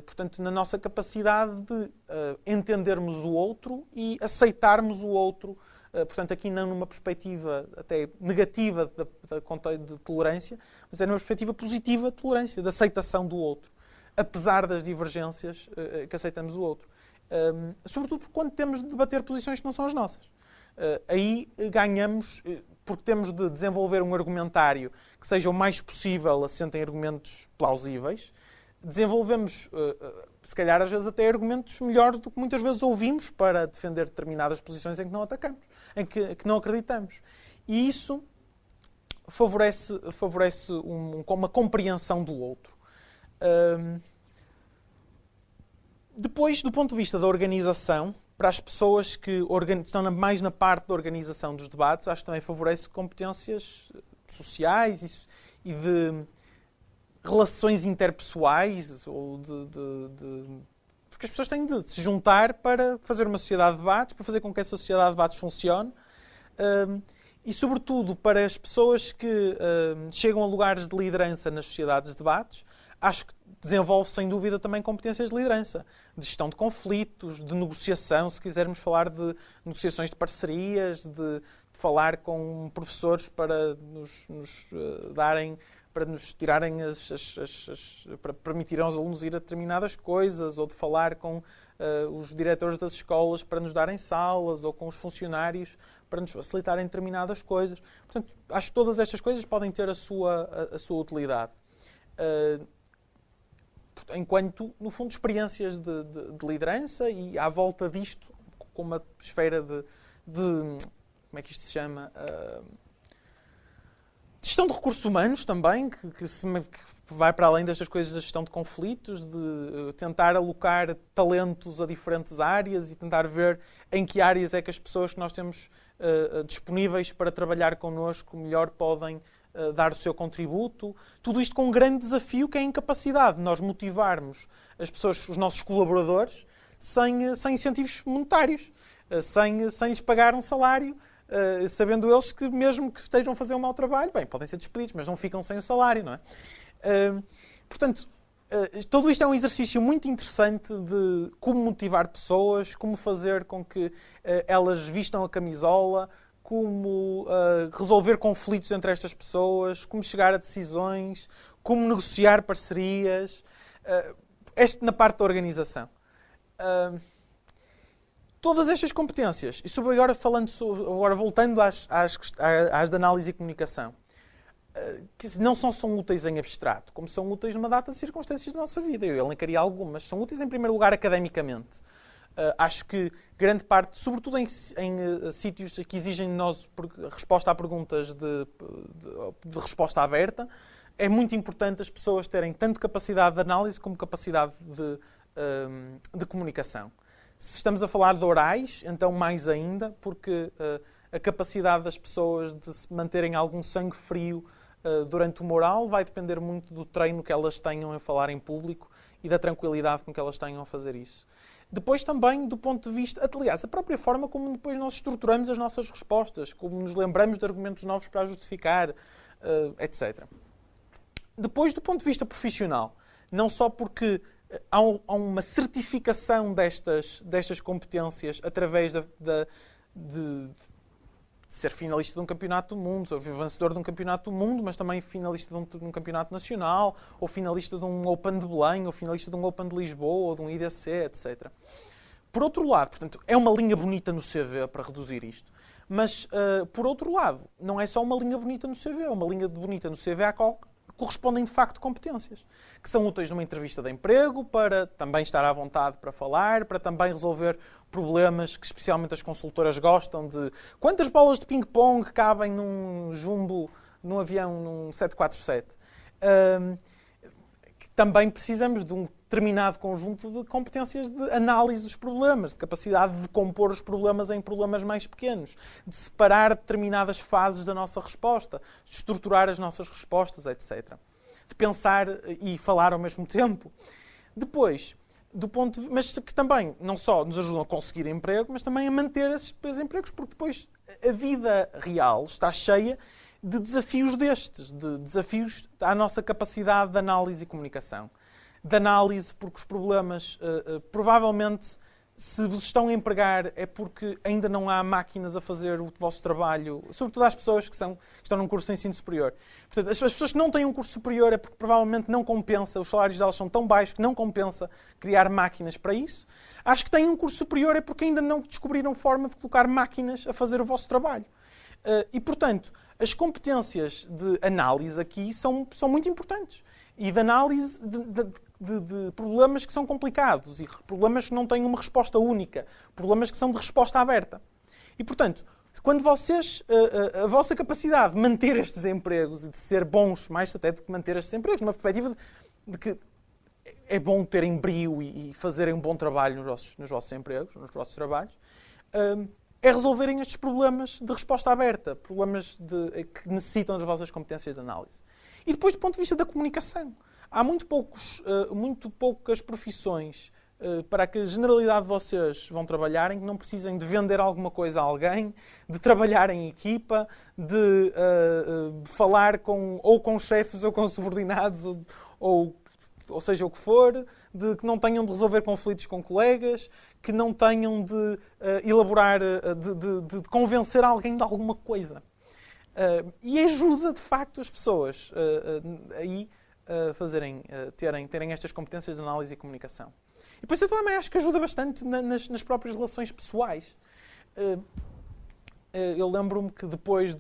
Portanto, na nossa capacidade de entendermos o outro e aceitarmos o outro. Portanto, aqui não numa perspectiva até negativa de tolerância, mas é numa perspectiva positiva de tolerância, de aceitação do outro, apesar das divergências que aceitamos o outro. Sobretudo quando temos de debater posições que não são as nossas. Aí ganhamos, porque temos de desenvolver um argumentário que seja o mais possível assente em argumentos plausíveis. Desenvolvemos, se calhar às vezes até argumentos melhores do que muitas vezes ouvimos para defender determinadas posições em que não atacamos, em que não acreditamos. E isso favorece uma compreensão do outro. Depois, do ponto de vista da organização, para as pessoas que estão mais na parte da organização dos debates, acho que também favorece competências sociais e de relações interpessoais, ou porque as pessoas têm de se juntar para fazer uma sociedade de debates, para fazer com que essa sociedade de debates funcione. E, sobretudo, para as pessoas que chegam a lugares de liderança nas sociedades de debates, acho que desenvolve, sem dúvida, também competências de liderança, de gestão de conflitos, de negociação, se quisermos falar de negociações de parcerias, de falar com professores para nos darem, para nos tirarem para permitirem aos alunos ir a determinadas coisas, ou de falar com os diretores das escolas para nos darem salas, ou com os funcionários para nos facilitarem determinadas coisas. Portanto, acho que todas estas coisas podem ter a sua utilidade. Enquanto, no fundo, experiências de liderança e à volta disto, com uma esfera de como é que isto se chama? Gestão de recursos humanos também, que vai para além destas coisas da gestão de conflitos, de tentar alocar talentos a diferentes áreas e tentar ver em que áreas é que as pessoas que nós temos disponíveis para trabalhar connosco melhor podem dar o seu contributo. Tudo isto com um grande desafio, que é a incapacidade de nós motivarmos as pessoas, os nossos colaboradores, sem incentivos monetários, sem lhes pagar um salário, sabendo eles que, mesmo que estejam a fazer um mau trabalho, bem, podem ser despedidos, mas não ficam sem o salário, não é? Portanto, todo isto é um exercício muito interessante de como motivar pessoas, como fazer com que elas vistam a camisola, como resolver conflitos entre estas pessoas, como chegar a decisões, como negociar parcerias. Na parte da organização. Todas estas competências, e sobre agora voltando às de análise e comunicação, que não são úteis em abstrato, como são úteis numa data de circunstâncias da nossa vida. Eu elencaria algumas. São úteis, em primeiro lugar, academicamente. Acho que grande parte, sobretudo em sítios que exigem de nós resposta a perguntas de resposta aberta, é muito importante as pessoas terem tanto capacidade de análise como capacidade de comunicação. Se estamos a falar de orais, então mais ainda, porque a capacidade das pessoas de se manterem algum sangue frio durante o oral vai depender muito do treino que elas tenham a falar em público e da tranquilidade com que elas tenham a fazer isso. Depois também, do ponto de vista, aliás, a própria forma como depois nós estruturamos as nossas respostas, como nos lembramos de argumentos novos para justificar, etc. Depois, do ponto de vista profissional, não só porque há uma certificação destas competências através de ser finalista de um campeonato do mundo, ou vencedor de um campeonato do mundo, mas também finalista de um campeonato nacional, ou finalista de um Open de Belém, ou finalista de um Open de Lisboa, ou de um IDC, etc. Por outro lado, portanto, é uma linha bonita no CV para reduzir isto. Mas, por outro lado, não é só uma linha bonita no CV, é uma linha bonita no CV à qual correspondem, de facto, competências, que são úteis numa entrevista de emprego, para também estar à vontade para falar, para também resolver problemas que especialmente as consultoras gostam de quantas bolas de ping-pong cabem num jumbo, num avião, num 747. Que também precisamos de um determinado conjunto de competências de análise dos problemas, de capacidade de compor os problemas em problemas mais pequenos, de separar determinadas fases da nossa resposta, de estruturar as nossas respostas, etc. de pensar e falar ao mesmo tempo. Depois, mas que também não só nos ajudam a conseguir emprego, mas também a manter esses empregos, porque depois a vida real está cheia de desafios destes, de desafios à nossa capacidade de análise e comunicação. De análise, porque os problemas, provavelmente, se vos estão a empregar, é porque ainda não há máquinas a fazer o vosso trabalho, sobretudo às pessoas que estão num curso de ensino superior. Portanto, as pessoas que não têm um curso superior é porque provavelmente não compensa, os salários delas são tão baixos que não compensa criar máquinas para isso. As que têm um curso superior é porque ainda não descobriram forma de colocar máquinas a fazer o vosso trabalho. E, portanto, as competências de análise aqui são muito importantes. E de análise de problemas que são complicados e problemas que não têm uma resposta única, problemas que são de resposta aberta. E, portanto, quando vocês, a vossa capacidade de manter estes empregos e de ser bons, mais até do que manter estes empregos, numa perspectiva de que é bom terem brio e fazerem um bom trabalho nos vossos empregos, nos vossos trabalhos, é resolverem estes problemas de resposta aberta, problemas que necessitam das vossas competências de análise. E depois, do ponto de vista da comunicação, há muito poucas profissões para que a generalidade de vocês vão trabalhar em que não precisem de vender alguma coisa a alguém, de trabalhar em equipa, de falar ou com chefes ou com subordinados, ou seja o que for, de que não tenham de resolver conflitos com colegas, que não tenham de elaborar, de convencer alguém de alguma coisa. E ajuda, de facto, as pessoas aí terem estas competências de análise e comunicação. E depois eu também acho que ajuda bastante nas próprias relações pessoais. Eu lembro-me que depois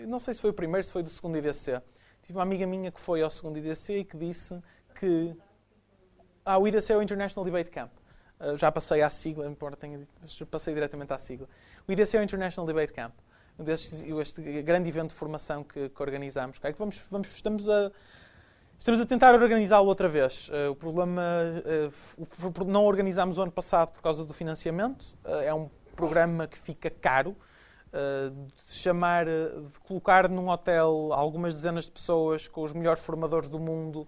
não sei se foi o primeiro, se foi do segundo IDC, tive uma amiga minha que foi ao segundo IDC e que disse que... o IDC é o International Debate Camp. Já passei à sigla, embora passei diretamente à sigla. O IDC é o International Debate Camp. Este grande evento de formação que organizamos. Estamos a tentar organizá-lo outra vez. O problema não organizámos o ano passado por causa do financiamento. É um programa que fica caro. De colocar num hotel algumas dezenas de pessoas com os melhores formadores do mundo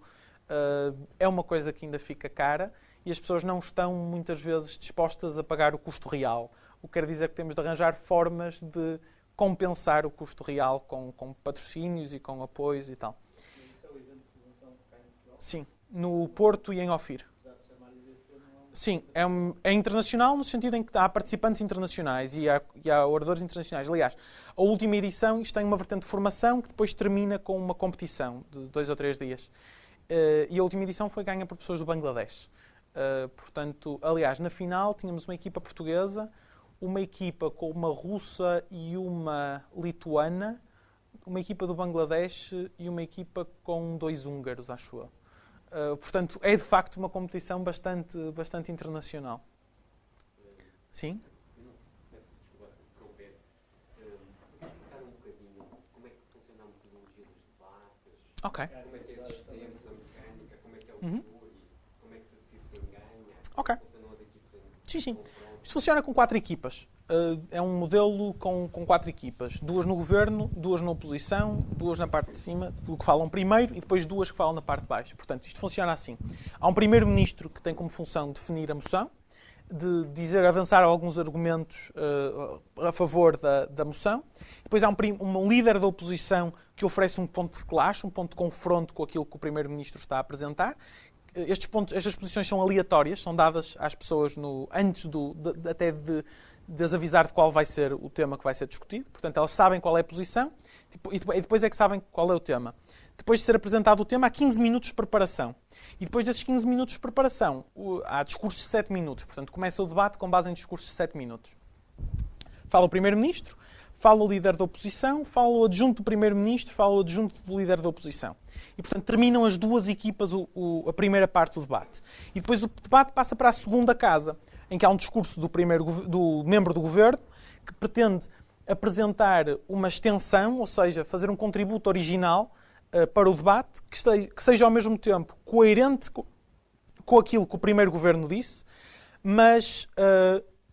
é uma coisa que ainda fica cara e as pessoas não estão muitas vezes dispostas a pagar o custo real. O que quer dizer que temos de arranjar formas de compensar o custo real com patrocínios e com apoios e tal. Isso é o evento de formação que cai em Portugal? Sim, no Porto e em Ofir. Sim, é internacional no sentido em que há participantes internacionais e há oradores internacionais. Aliás, a última edição isto tem uma vertente de formação que depois termina com uma competição de 2 ou 3 dias. E a última edição foi ganha por pessoas do Bangladesh. Portanto, aliás, na final tínhamos uma equipa portuguesa, uma equipa com uma russa e uma lituana, uma equipa do Bangladesh e uma equipa com 2 húngaros, acho eu. Portanto, é de facto uma competição bastante internacional. Sim? Desculpa interromper. Explicar um bocadinho como é que funciona a metodologia dos debates, Ok. como é que é os sistemas, a mecânica, como é que é o júri, como é que se decide quem ganha, Ok. como funcionam as equipes em Sim. confronto. Isto funciona com 4 equipas. É um modelo com 4 equipas. 2 no governo, 2 na oposição, 2 na parte de cima, que falam primeiro, e depois 2 que falam na parte de baixo. Portanto, isto funciona assim. Há um primeiro-ministro que tem como função definir a moção, de avançar alguns argumentos a favor da moção. Depois há um líder da oposição que oferece um ponto de clash, um ponto de confronto com aquilo que o primeiro-ministro está a apresentar. Estas posições são aleatórias, são dadas às pessoas antes de as avisar de qual vai ser o tema que vai ser discutido. Portanto, elas sabem qual é a posição e depois é que sabem qual é o tema. Depois de ser apresentado o tema, há 15 minutos de preparação. E depois desses 15 minutos de preparação, há discursos de 7 minutos. Portanto, começa o debate com base em discursos de 7 minutos. Fala o primeiro-ministro, fala o líder da oposição, fala o adjunto do primeiro-ministro, fala o adjunto do líder da oposição. E, portanto, terminam as 2 equipas a primeira parte do debate. E depois o debate passa para a segunda casa, em que há um discurso do membro do governo que pretende apresentar uma extensão, ou seja, fazer um contributo original para o debate, que seja ao mesmo tempo coerente com aquilo que o primeiro governo disse, mas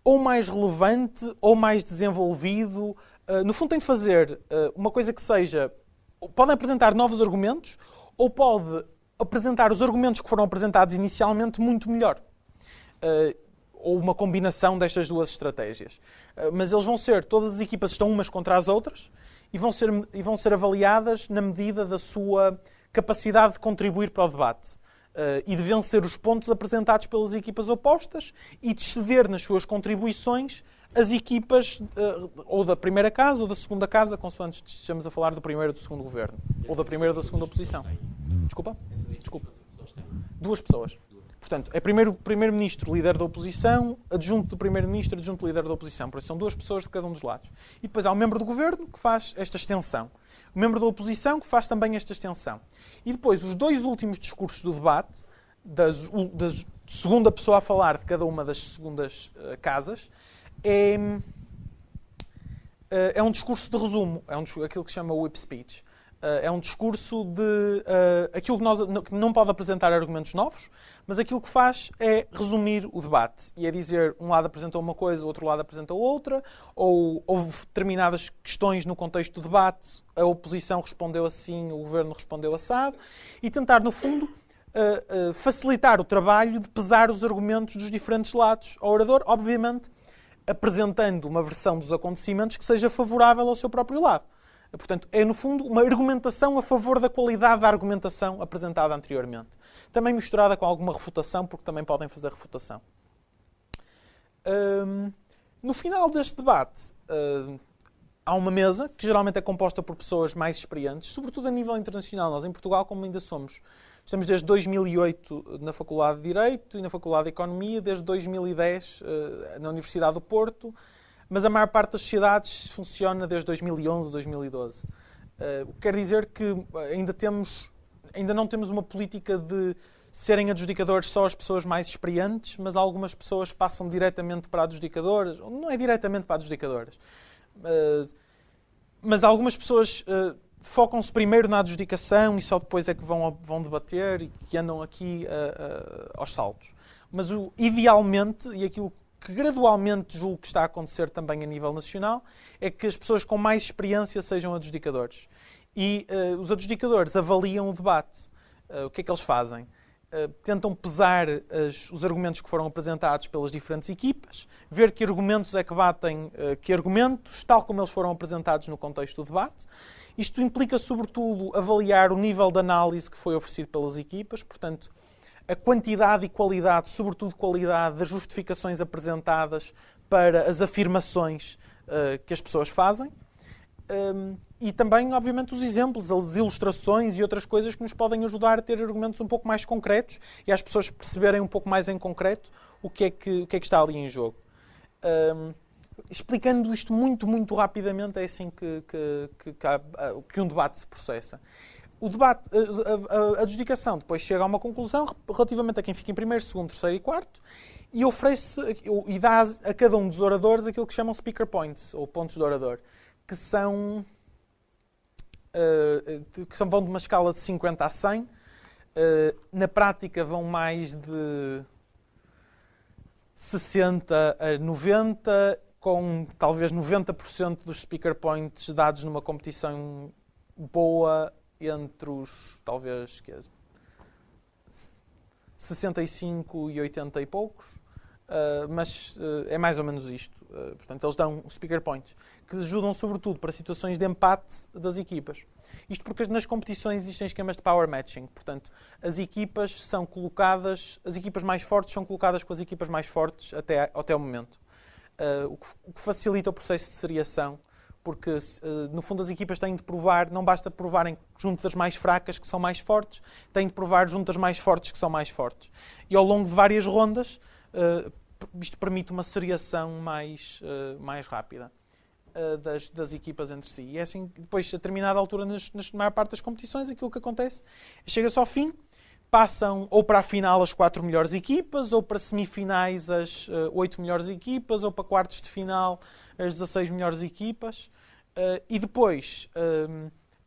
ou mais relevante ou mais desenvolvido. No fundo, tem de fazer uma coisa que seja... Podem apresentar novos argumentos ou pode apresentar os argumentos que foram apresentados inicialmente muito melhor. Ou uma combinação destas duas estratégias. Mas eles vão ser, todas as equipas estão umas contra as outras e vão ser avaliadas na medida da sua capacidade de contribuir para o debate. E de vencer os pontos apresentados pelas equipas opostas e de ceder nas suas contribuições as equipas ou da primeira casa ou da segunda casa, consoante estejamos a falar do primeiro ou do segundo governo. Ou da primeira ou da segunda oposição. Desculpa? Desculpa. 2 pessoas. Portanto, é primeiro-ministro, líder da oposição, adjunto do primeiro-ministro, adjunto líder da oposição. Por isso são 2 pessoas de cada um dos lados. E depois há um membro do governo que faz esta extensão. O membro da oposição que faz também esta extensão. E depois, os 2 últimos discursos do debate, da segunda pessoa a falar de cada uma das segundas casas, é um discurso de resumo. É aquilo que se chama whip speech. É um discurso de aquilo que não pode apresentar argumentos novos, mas aquilo que faz é resumir o debate. E é dizer, um lado apresentou uma coisa, o outro lado apresentou outra, ou houve determinadas questões no contexto do debate, a oposição respondeu assim, o governo respondeu assado, e tentar, no fundo, facilitar o trabalho de pesar os argumentos dos diferentes lados ao orador, obviamente apresentando uma versão dos acontecimentos que seja favorável ao seu próprio lado. Portanto, é, no fundo, uma argumentação a favor da qualidade da argumentação apresentada anteriormente. Também misturada com alguma refutação, porque também podem fazer refutação. No final deste debate, há uma mesa, que geralmente é composta por pessoas mais experientes, sobretudo a nível internacional. Nós, em Portugal, como ainda estamos desde 2008 na Faculdade de Direito e na Faculdade de Economia, desde 2010 na Universidade do Porto, mas a maior parte das sociedades funciona desde 2011, 2012. O que quer dizer que ainda não temos uma política de serem adjudicadores só as pessoas mais experientes, mas algumas pessoas passam diretamente para adjudicadoras, ou não é diretamente para adjudicadoras, mas algumas pessoas focam-se primeiro na adjudicação e só depois é que vão debater e que andam aqui aos saltos. Mas idealmente, e aquilo que gradualmente julgo que está a acontecer também a nível nacional, é que as pessoas com mais experiência sejam adjudicadores. E os adjudicadores avaliam o debate. O que é que eles fazem? Tentam pesar os argumentos que foram apresentados pelas diferentes equipas, ver que argumentos é que batem que argumentos, tal como eles foram apresentados no contexto do debate. Isto implica, sobretudo, avaliar o nível de análise que foi oferecido pelas equipas, portanto, a quantidade e qualidade, sobretudo qualidade, das justificações apresentadas para as afirmações que as pessoas fazem. E também, obviamente, os exemplos, as ilustrações e outras coisas que nos podem ajudar a ter argumentos um pouco mais concretos e às pessoas perceberem um pouco mais em concreto o que é que está ali em jogo. Explicando isto muito, muito rapidamente, é assim que um debate se processa. O debate, a adjudicação depois chega a uma conclusão relativamente a quem fica em primeiro, segundo, terceiro e quarto e oferece e dá a cada um dos oradores aquilo que chamam speaker points, ou pontos de orador, que vão de uma escala de 50 a 100. Na prática vão mais de 60 a 90, com talvez 90% dos speaker points dados numa competição boa entre os, talvez, 65 e 80 e poucos, mas é mais ou menos isto. Portanto, eles dão os speaker points, que ajudam sobretudo para situações de empate das equipas. Isto porque nas competições existem esquemas de power matching. Portanto, as equipas mais fortes são colocadas com as equipas mais fortes até o momento. O que facilita o processo de seriação, porque, no fundo, as equipas têm de provar, não basta provarem junto das mais fracas que são mais fortes, têm de provar junto das mais fortes que são mais fortes. E ao longo de várias rondas, isto permite uma seriação mais rápida das equipas entre si. E é assim, depois, a determinada altura, na maior parte das competições, aquilo que acontece, chega-se ao fim, passam ou para a final as 4 melhores equipas, ou para semifinais as 8 melhores equipas, ou para quartos de final as 16 melhores equipas. E depois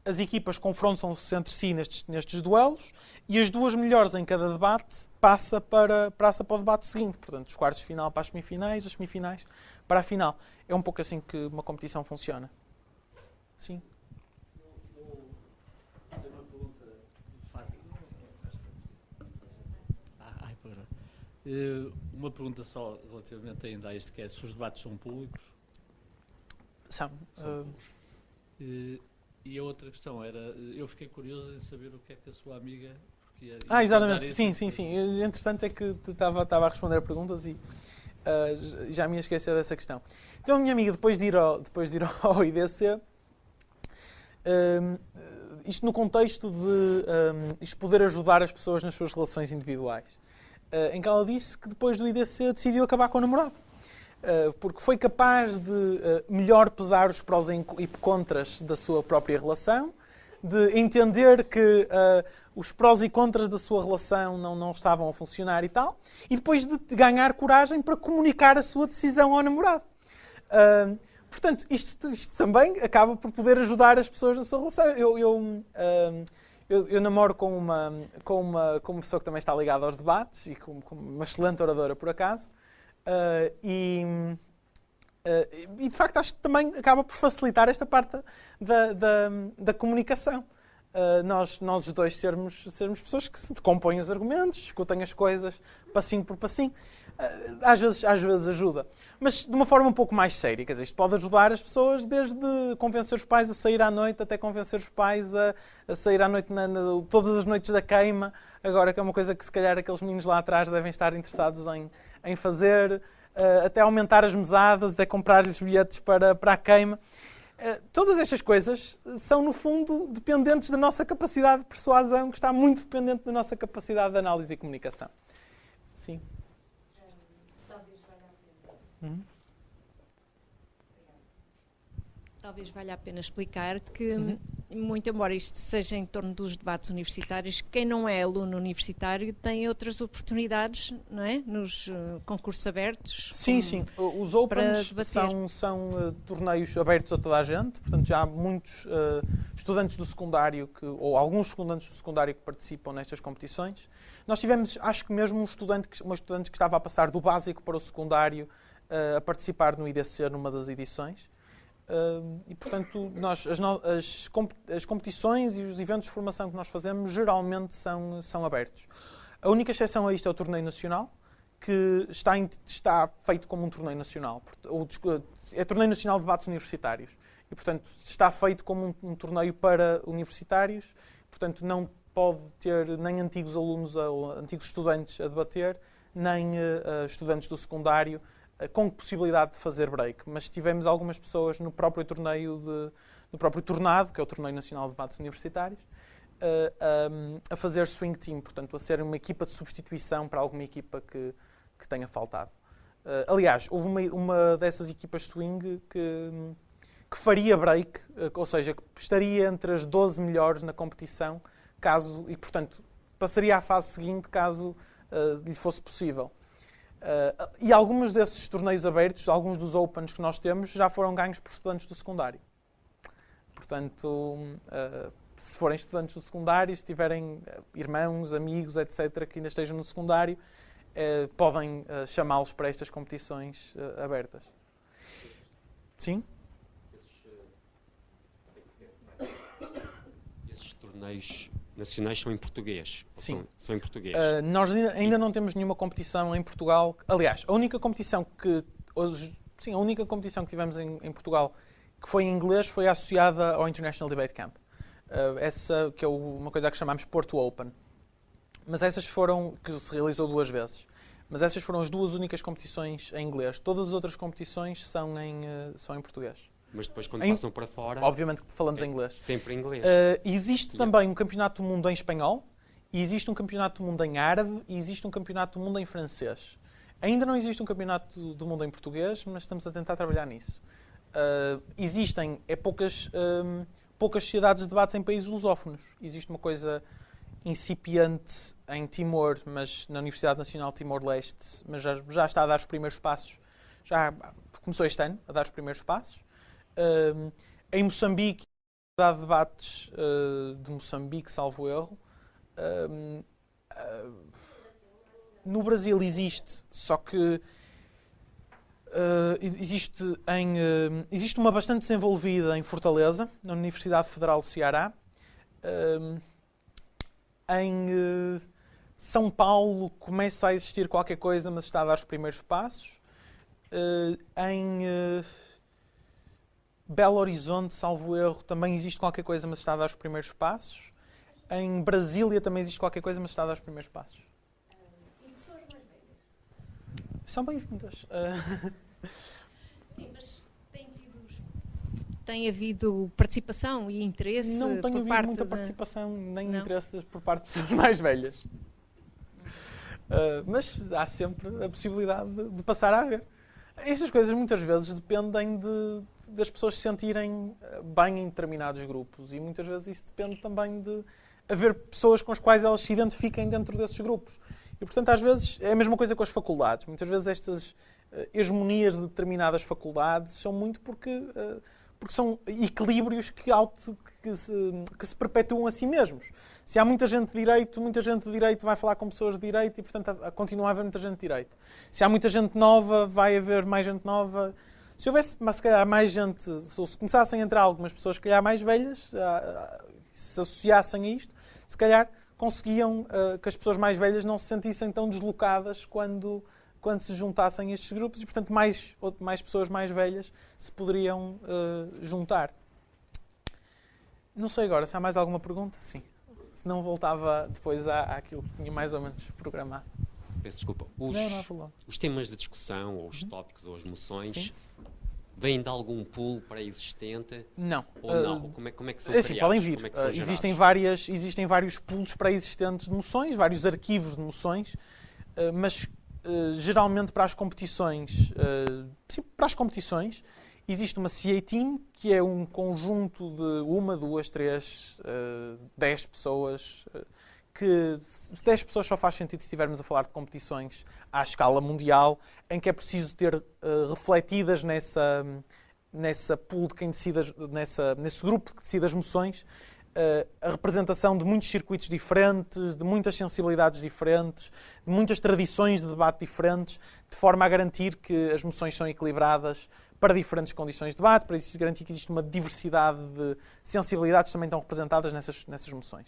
as equipas confrontam-se entre si nestes duelos e as 2 melhores em cada debate passa para o debate seguinte. Portanto, os quartos de final para as semifinais, as semifinais para a final. É um pouco assim que uma competição funciona. Sim? Tenho uma pergunta Uma pergunta só relativamente ainda a isto, que é se os debates são públicos. São. E a outra questão era, eu fiquei curioso em saber o que é que a sua amiga... Exatamente, sim. Entretanto é que estava a responder a perguntas e já me ia esquecer dessa questão. Então a minha amiga, depois de ir ao IDC, isto no contexto de isto poder ajudar as pessoas nas suas relações individuais, em que ela disse que depois do IDC decidiu acabar com o namorado. Porque foi capaz de melhor pesar os prós e contras da sua própria relação, de entender que os prós e contras da sua relação não estavam a funcionar e tal, e depois de ganhar coragem para comunicar a sua decisão ao namorado. Portanto, isto também acaba por poder ajudar as pessoas na sua relação. Eu namoro com uma pessoa que também está ligada aos debates e com uma excelente oradora, por acaso. E de facto acho que também acaba por facilitar esta parte da comunicação. Nós os dois sermos pessoas que se decompõem os argumentos, discutem as coisas passinho por passinho. Às vezes ajuda. Mas de uma forma um pouco mais séria. Quer dizer, isto pode ajudar as pessoas desde convencer os pais a sair à noite até convencer os pais a sair à noite todas as noites da queima. Agora que é uma coisa que se calhar aqueles meninos lá atrás devem estar interessados em fazer. Até aumentar as mesadas, até comprar-lhes bilhetes para a queima. Todas estas coisas são, no fundo, dependentes da nossa capacidade de persuasão, que está muito dependente da nossa capacidade de análise e comunicação. Sim. Talvez valha a pena. Talvez valha a pena explicar que, muito embora isto seja em torno dos debates universitários, quem não é aluno universitário tem outras oportunidades, não é? Nos concursos abertos. Sim. Os Opens são torneios abertos a toda a gente. Portanto, já há muitos estudantes do secundário, ou alguns estudantes do secundário que participam nestas competições. Nós tivemos, acho que mesmo uma estudante que estava a passar do básico para o secundário a participar no IDC numa das edições. E, portanto, as competições e os eventos de formação que nós fazemos geralmente são abertos. A única exceção a isto é o torneio nacional, que está feito como um torneio nacional. É torneio nacional de debates universitários. E, portanto, está feito como um torneio para universitários. Portanto, não pode ter nem antigos alunos ou antigos estudantes a debater, nem estudantes do secundário, com possibilidade de fazer break. Mas tivemos algumas pessoas no próprio no próprio tornado, que é o Torneio Nacional de Debates Universitários, a fazer swing team, portanto, a ser uma equipa de substituição para alguma equipa que tenha faltado. Aliás, houve uma dessas equipas swing que faria break, ou seja, que estaria entre as 12 melhores na competição, e, portanto, passaria à fase seguinte caso lhe fosse possível. E alguns desses torneios abertos, alguns dos Opens que nós temos, já foram ganhos por estudantes do secundário. Portanto, se forem estudantes do secundário, se tiverem irmãos, amigos, etc., que ainda estejam no secundário, podem chamá-los para estas competições abertas. Sim? Esses torneios nacionais são em português? Sim. São em português? Nós ainda não temos nenhuma competição em Portugal. Aliás, a única competição que tivemos em Portugal que foi em inglês foi associada ao International Debate Camp. Essa que é uma coisa que chamamos Porto Open. Mas que se realizou 2 vezes. Mas essas foram as 2 únicas competições em inglês. Todas as outras competições são em português. Mas depois, quando passam para fora... Obviamente que falamos em inglês. Sempre em inglês. Existe também um campeonato do mundo em espanhol, e existe um campeonato do mundo em árabe, e existe um campeonato do mundo em francês. Ainda não existe um campeonato do mundo em português, mas estamos a tentar trabalhar nisso. Existem poucas sociedades de debates em países lusófonos. Existe uma coisa incipiente em Timor, mas na Universidade Nacional de Timor-Leste, mas já está a dar os primeiros passos. Já começou este ano a dar os primeiros passos. Em Moçambique, a Universidade de Debates de Moçambique, salvo erro. No Brasil existe, só que existe uma bastante desenvolvida em Fortaleza, na Universidade Federal do Ceará. São Paulo começa a existir qualquer coisa, mas está a dar os primeiros passos. Em Belo Horizonte, salvo erro, também existe qualquer coisa, mas está a dar os primeiros passos. Em Brasília também existe qualquer coisa, mas está a dar os primeiros passos. E pessoas mais velhas? São bem-vindas. Sim, mas tem havido participação e interesse Não tenho por havido parte muita da... participação nem Não? interesse por parte de pessoas mais velhas. Mas há sempre a possibilidade de passar a haver. Estas coisas muitas vezes dependem das pessoas se sentirem bem em determinados grupos e muitas vezes isso depende também de haver pessoas com as quais elas se identifiquem dentro desses grupos. E, portanto, às vezes é a mesma coisa com as faculdades. Muitas vezes estas hegemonias de determinadas faculdades são muito porque são equilíbrios que se perpetuam a si mesmos. Se há muita gente de direito vai falar com pessoas de direito e, portanto, continua a haver muita gente de direito. Se há muita gente nova, vai haver mais gente nova. Se houvesse, mas se calhar, mais gente, se começassem a entrar algumas pessoas, se calhar, mais velhas, se associassem a isto, se calhar conseguiam que as pessoas mais velhas não se sentissem tão deslocadas quando se juntassem a estes grupos e, portanto, mais pessoas mais velhas se poderiam juntar. Não sei agora, se há mais alguma pergunta? Sim. Se não, voltava depois àquilo que tinha mais ou menos programado. Peço desculpa. Não há problema. Os temas de discussão, ou os tópicos, ou as moções, Sim. vêm de algum pool pré-existente? Não. Ou não? Como é que são É assim, criados? podem vir. Como é que são Existem vários pools pré-existentes de moções, vários arquivos de moções, mas geralmente para as competições, existe uma CA Team, que é um conjunto de 1, 2, 3, 10 pessoas, que 10 pessoas só faz sentido se estivermos a falar de competições à escala mundial, em que é preciso ter refletidas nessa pool de quem decide, nesse grupo que decide as moções, a representação de muitos circuitos diferentes, de muitas sensibilidades diferentes, de muitas tradições de debate diferentes, de forma a garantir que as moções são equilibradas para diferentes condições de debate, para garantir que existe uma diversidade de sensibilidades que também estão representadas nessas moções.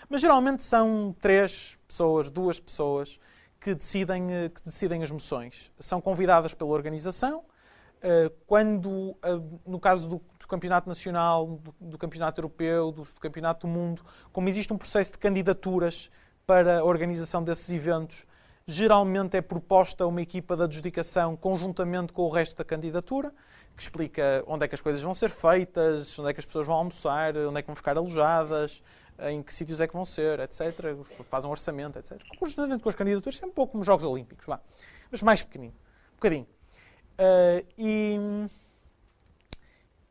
Mas geralmente são 3 pessoas, 2 pessoas que decidem as moções. São convidadas pela organização. Quando, no caso do campeonato nacional, do campeonato europeu, do campeonato do mundo, como existe um processo de candidaturas para a organização desses eventos, geralmente é proposta uma equipa de adjudicação conjuntamente com o resto da candidatura, que explica onde é que as coisas vão ser feitas, onde é que as pessoas vão almoçar, onde é que vão ficar alojadas, em que sítios é que vão ser, etc. Faz um orçamento, etc. Conjuntamente com as candidaturas, é um pouco como os Jogos Olímpicos, mas mais pequenino, um bocadinho. E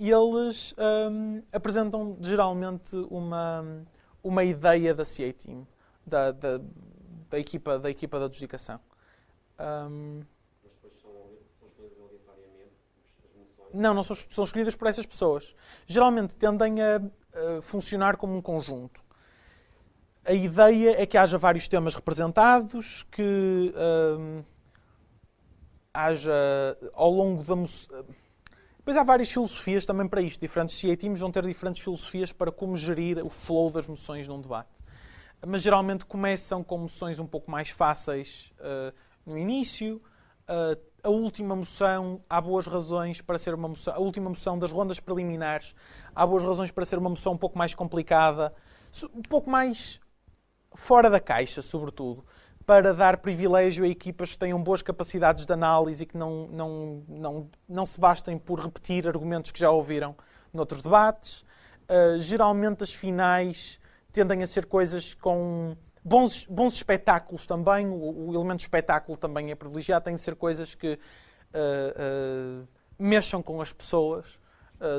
eles apresentam geralmente uma ideia da CA Team, da equipa de adjudicação. Mas depois são escolhidas aleatoriamente as moções? Não são escolhidas por essas pessoas. Geralmente tendem a funcionar como um conjunto. A ideia é que haja vários temas representados, que haja ao longo da moção. Depois há várias filosofias também para isto. Diferentes CA Teams vão ter diferentes filosofias para como gerir o flow das moções num debate. Mas geralmente começam com moções um pouco mais fáceis no início. A última moção, há boas razões para ser uma moção. A última moção das rondas preliminares, há boas razões para ser uma moção um pouco mais complicada, um pouco mais fora da caixa, sobretudo, para dar privilégio a equipas que tenham boas capacidades de análise e que não se bastem por repetir argumentos que já ouviram noutros debates. Geralmente as finais tendem a ser coisas com bons espetáculos também. O elemento de espetáculo também é privilegiado. Tem de ser coisas que mexam com as pessoas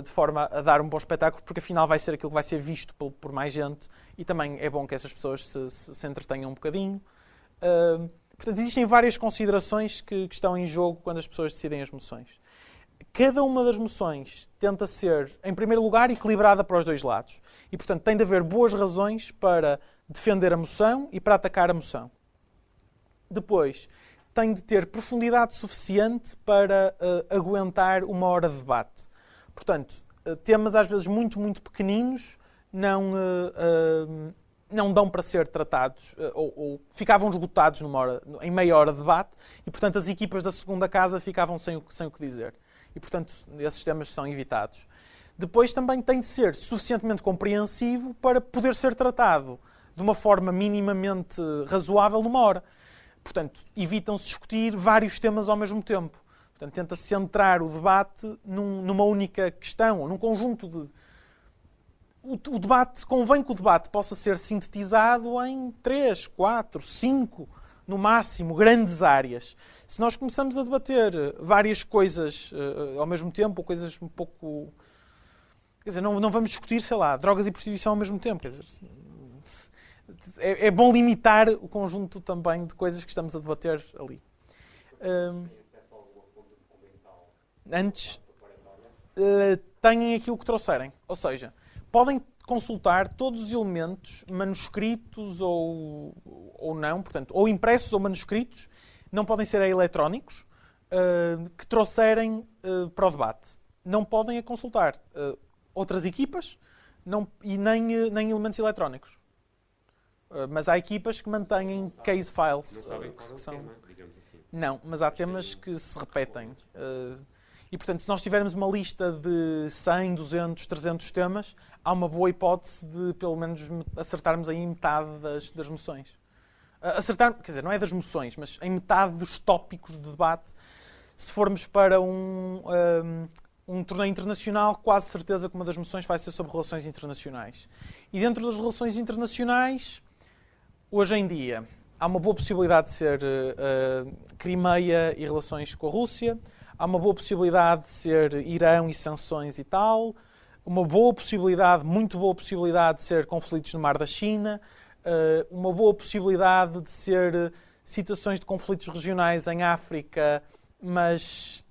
de forma a dar um bom espetáculo, porque afinal vai ser aquilo que vai ser visto por mais gente e também é bom que essas pessoas se entretenham um bocadinho. Portanto, existem várias considerações que estão em jogo quando as pessoas decidem as moções. Cada uma das moções tenta ser, em primeiro lugar, equilibrada para os dois lados. E, portanto, tem de haver boas razões para defender a moção e para atacar a moção. Depois, tem de ter profundidade suficiente para aguentar 1 hora de debate. Portanto, temas às vezes muito, muito pequeninos não dão para ser tratados, ou ficavam esgotados em meia hora de debate, e, portanto, as equipas da segunda casa ficavam sem o que dizer. E, portanto, esses temas são evitados. Depois também tem de ser suficientemente compreensivo para poder ser tratado de uma forma minimamente razoável numa hora. Portanto, evitam-se discutir vários temas ao mesmo tempo. Portanto, tenta-se centrar o debate numa única questão, ou num conjunto de... O debate, convém que o debate possa ser sintetizado em 3, 4, 5, no máximo, grandes áreas. Se nós começamos a debater várias coisas ao mesmo tempo, ou coisas um pouco... Quer dizer, não vamos discutir, sei lá, drogas e prostituição ao mesmo tempo. Quer dizer, é bom limitar o conjunto também de coisas que estamos a debater ali. Antes, têm aquilo que trouxerem. Ou seja, podem consultar todos os elementos, manuscritos ou não, portanto, ou impressos ou manuscritos, não podem ser eletrónicos, que trouxerem para o debate. Não podem consultar outras equipas e nem elementos eletrónicos. Mas há equipas que mantêm case files. Não sabem qual é o tema, digamos assim. Não, mas há temas que se repetem. E, portanto, se nós tivermos uma lista de 100, 200, 300 temas, há uma boa hipótese de, pelo menos, acertarmos aí em metade das moções. Acertar, quer dizer, não é das moções, mas em metade dos tópicos de debate. Se formos para um torneio internacional, quase certeza que uma das moções vai ser sobre relações internacionais. E dentro das relações internacionais, hoje em dia, há uma boa possibilidade de ser Crimeia e relações com a Rússia. Há uma boa possibilidade de ser Irão e sanções e tal. Uma boa possibilidade, muito boa possibilidade de ser conflitos no Mar da China. Uma boa possibilidade de ser situações de conflitos regionais em África, mas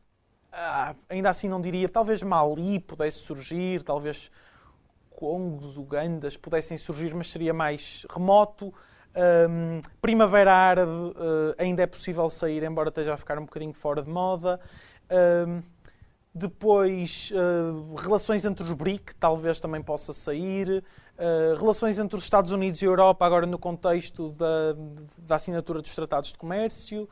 ainda assim não diria. Talvez Mali pudesse surgir, talvez Congos, Ugandas pudessem surgir, mas seria mais remoto. Primavera Árabe ainda é possível sair, embora esteja a ficar um bocadinho fora de moda. Depois, relações entre os BRIC, talvez também possa sair. Relações entre os Estados Unidos e a Europa, agora no contexto da assinatura dos tratados de comércio.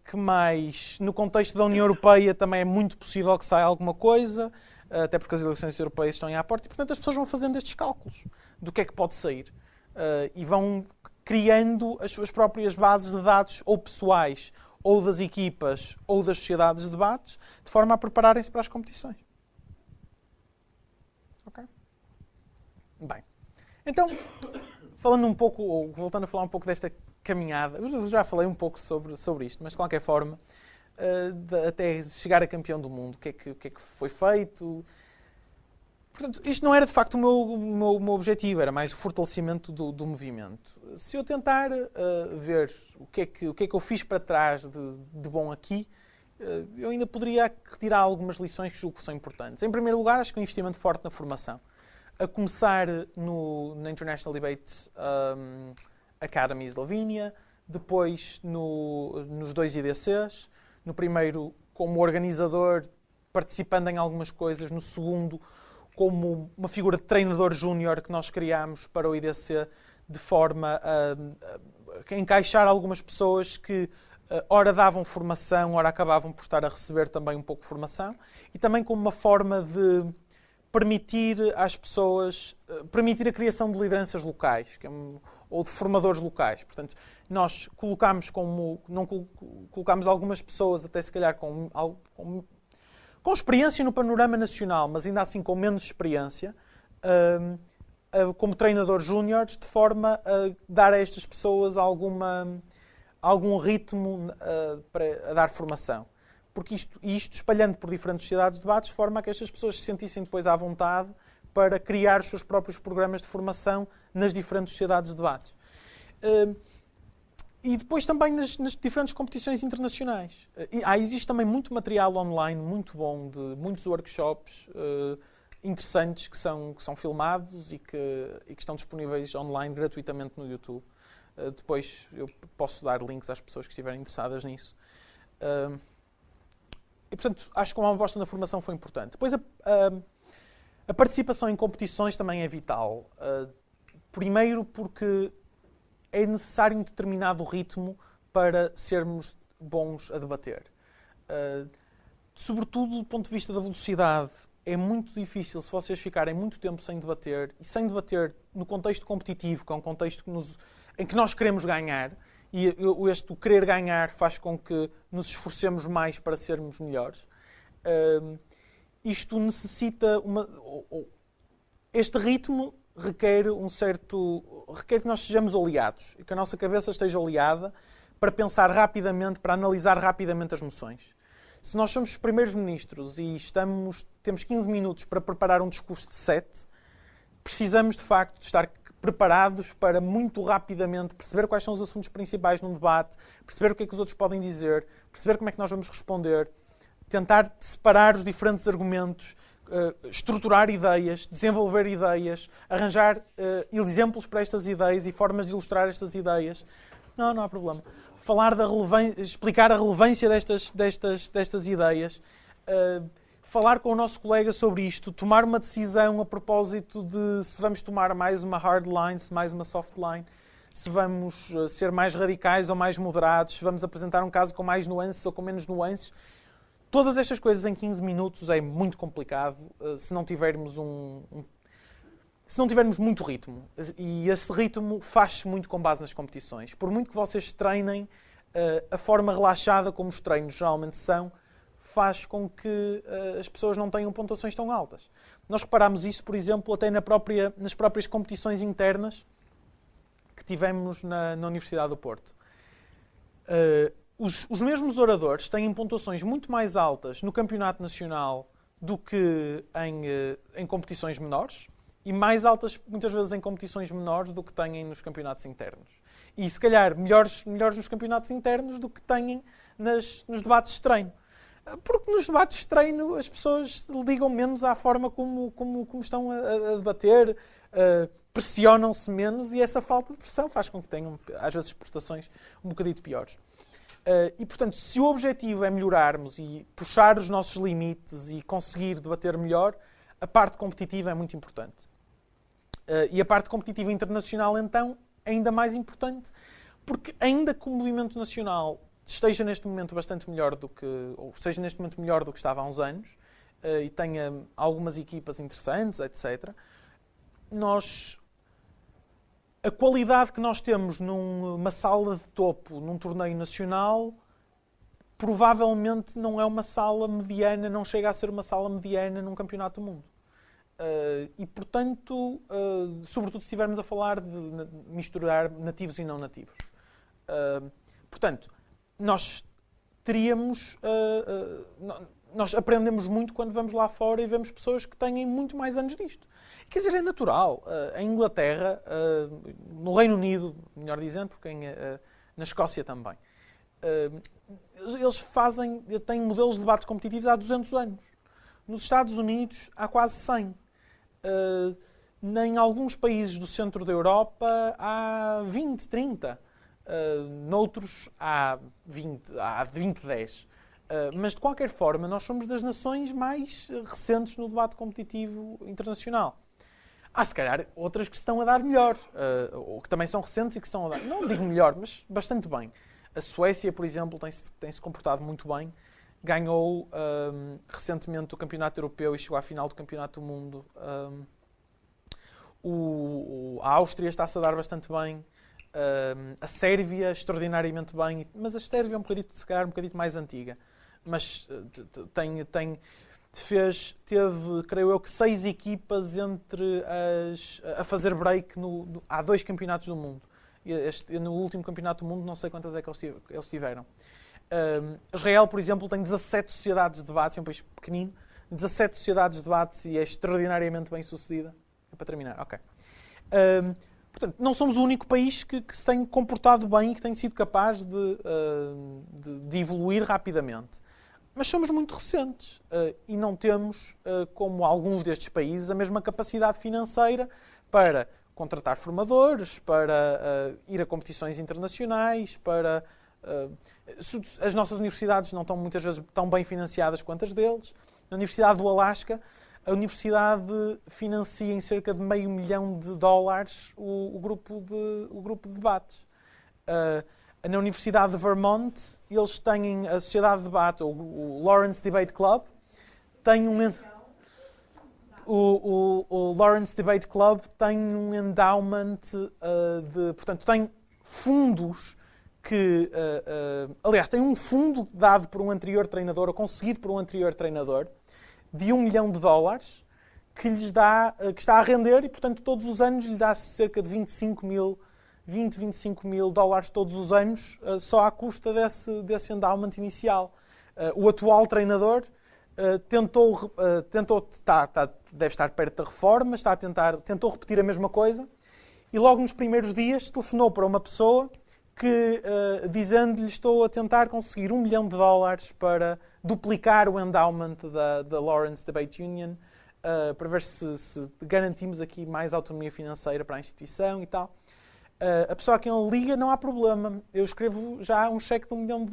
Que mais? No contexto da União Europeia também é muito possível que saia alguma coisa, até porque as eleições europeias estão aí à porta. E, portanto, as pessoas vão fazendo estes cálculos do que é que pode sair. E vão criando as suas próprias bases de dados, ou pessoais, ou das equipas, ou das sociedades de debates, de forma a prepararem-se para as competições. Ok? Bem. Então, falando um pouco, ou voltando a falar um pouco desta caminhada, eu já falei um pouco sobre isto, mas de qualquer forma, até chegar a campeão do mundo, o que é que foi feito? Portanto, isto não era de facto o meu objetivo, era mais o fortalecimento do movimento. Se eu tentar ver o que é que eu fiz para trás de bom aqui, eu ainda poderia retirar algumas lições que julgo que são importantes. Em primeiro lugar, acho que um investimento forte na formação. A começar na International Debate Academy Eslovénia, depois nos 2 IDCs, no primeiro como organizador, participando em algumas coisas, no segundo como uma figura de treinador júnior que nós criámos para o IDC, de forma a encaixar algumas pessoas que ora davam formação, ora acabavam por estar a receber também um pouco de formação, e também como uma forma de permitir às pessoas, permitir a criação de lideranças locais, ou de formadores locais. Portanto, nós não colocámos algumas pessoas, até se calhar com experiência no panorama nacional, mas ainda assim com menos experiência, como treinadores júniores, de forma a dar a estas pessoas algum ritmo para dar formação. Porque isto espalhando por diferentes sociedades de debates, de forma a que estas pessoas se sentissem depois à vontade para criar os seus próprios programas de formação nas diferentes sociedades de debates. E depois também nas diferentes competições internacionais. Existe também muito material online, muito bom, de muitos workshops interessantes que são filmados e que estão disponíveis online gratuitamente no YouTube. Depois eu posso dar links às pessoas que estiverem interessadas nisso. E, portanto, acho que uma aposta na formação foi importante. Depois, a participação em competições também é vital. Primeiro porque é necessário um determinado ritmo para sermos bons a debater. Sobretudo do ponto de vista da velocidade, é muito difícil se vocês ficarem muito tempo sem debater, e sem debater no contexto competitivo, que é um contexto em que nós queremos ganhar, e o querer ganhar faz com que nos esforcemos mais para sermos melhores. Isto necessita este ritmo requer requer que nós sejamos oleados e que a nossa cabeça esteja oleada para pensar rapidamente, para analisar rapidamente as moções. Se nós somos os primeiros ministros e temos 15 minutos para preparar um discurso de 7, precisamos de facto de estar preparados para muito rapidamente perceber quais são os assuntos principais num debate, perceber o que é que os outros podem dizer, perceber como é que nós vamos responder, tentar separar os diferentes argumentos, estruturar ideias, desenvolver ideias, arranjar exemplos para estas ideias e formas de ilustrar estas ideias. Não há problema. Explicar a relevância destas ideias, falar com o nosso colega sobre isto, tomar uma decisão a propósito de se vamos tomar mais uma hard line, se mais uma soft line, se vamos ser mais radicais ou mais moderados, se vamos apresentar um caso com mais nuances ou com menos nuances. Todas estas coisas em 15 minutos é muito complicado se não tivermos muito ritmo. E esse ritmo faz-se muito com base nas competições. Por muito que vocês treinem, a forma relaxada como os treinos geralmente são, faz com que as pessoas não tenham pontuações tão altas. Nós reparámos isso, por exemplo, até nas próprias competições internas que tivemos na Universidade do Porto. Os mesmos oradores têm pontuações muito mais altas no campeonato nacional do que em competições menores e mais altas, muitas vezes, em competições menores do que têm nos campeonatos internos. E, se calhar, melhores nos campeonatos internos do que têm nos debates de treino. Porque nos debates de treino as pessoas ligam menos à forma como estão a debater, pressionam-se menos e essa falta de pressão faz com que tenham, às vezes, prestações um bocadinho piores. E, portanto, se o objetivo é melhorarmos e puxar os nossos limites e conseguir debater melhor, a parte competitiva é muito importante. E a parte competitiva internacional, então, é ainda mais importante, porque ainda que o movimento nacional esteja neste momento bastante melhor do que estava há uns anos, e tenha algumas equipas interessantes, etc., a qualidade que nós temos numa sala de topo, num torneio nacional, provavelmente não é uma sala mediana, não chega a ser uma sala mediana num campeonato do mundo. E, portanto, sobretudo se estivermos a falar de misturar nativos e não nativos. Portanto, nós aprendemos muito quando vamos lá fora e vemos pessoas que têm muito mais anos disto. Quer dizer, é natural. Em Inglaterra, no Reino Unido, melhor dizendo, porque na Escócia também, eles têm modelos de debates competitivos há 200 anos. Nos Estados Unidos, há quase 100. Em alguns países do centro da Europa, há 20, 30. Noutros, há 20, 10. Mas, de qualquer forma, nós somos das nações mais recentes no debate competitivo internacional. Há, se calhar, outras que se estão a dar melhor, ou que também são recentes e que se estão a dar, não digo melhor, mas bastante bem. A Suécia, por exemplo, tem-se comportado muito bem. Ganhou recentemente o Campeonato Europeu e chegou à final do Campeonato do Mundo. A Áustria está-se a dar bastante bem. A Sérvia, extraordinariamente bem. Mas a Sérvia é se calhar um bocadinho mais antiga. Mas teve, creio eu, que 6 equipas a fazer break há 2 campeonatos do mundo. No último campeonato do mundo, não sei quantas é que eles tiveram. Israel, por exemplo, tem 17 sociedades de debates, é um país pequenino, 17 sociedades de debates e é extraordinariamente bem sucedida. É para terminar, ok. Portanto, não somos o único país que se tem comportado bem e que tem sido capaz de evoluir rapidamente. Mas somos muito recentes e não temos, como alguns destes países, a mesma capacidade financeira para contratar formadores, para ir a competições internacionais, as nossas universidades não estão muitas vezes tão bem financiadas quanto as deles. Na Universidade do Alasca, a universidade financia em cerca de $500 mil o grupo de debates. Na Universidade de Vermont, eles têm a Sociedade de Debate, o Lawrence Debate Club, tem o Lawrence Debate Club tem um endowment portanto, tem fundos que, aliás, tem um fundo dado por um anterior treinador, ou conseguido por um anterior treinador, de $1 milhão que lhes dá, que está a render, e, portanto, todos os anos lhe dá cerca de 25 mil dólares todos os anos, só à custa desse endowment inicial. O atual treinador deve estar perto da reforma, tentou repetir a mesma coisa, e logo nos primeiros dias telefonou para uma pessoa que, dizendo-lhe: estou a tentar conseguir $1 milhão para duplicar o endowment da Lawrence Debate Union, para ver se garantimos aqui mais autonomia financeira para a instituição e tal. A pessoa a quem ele liga: não há problema, eu escrevo já um cheque de $1 milhão,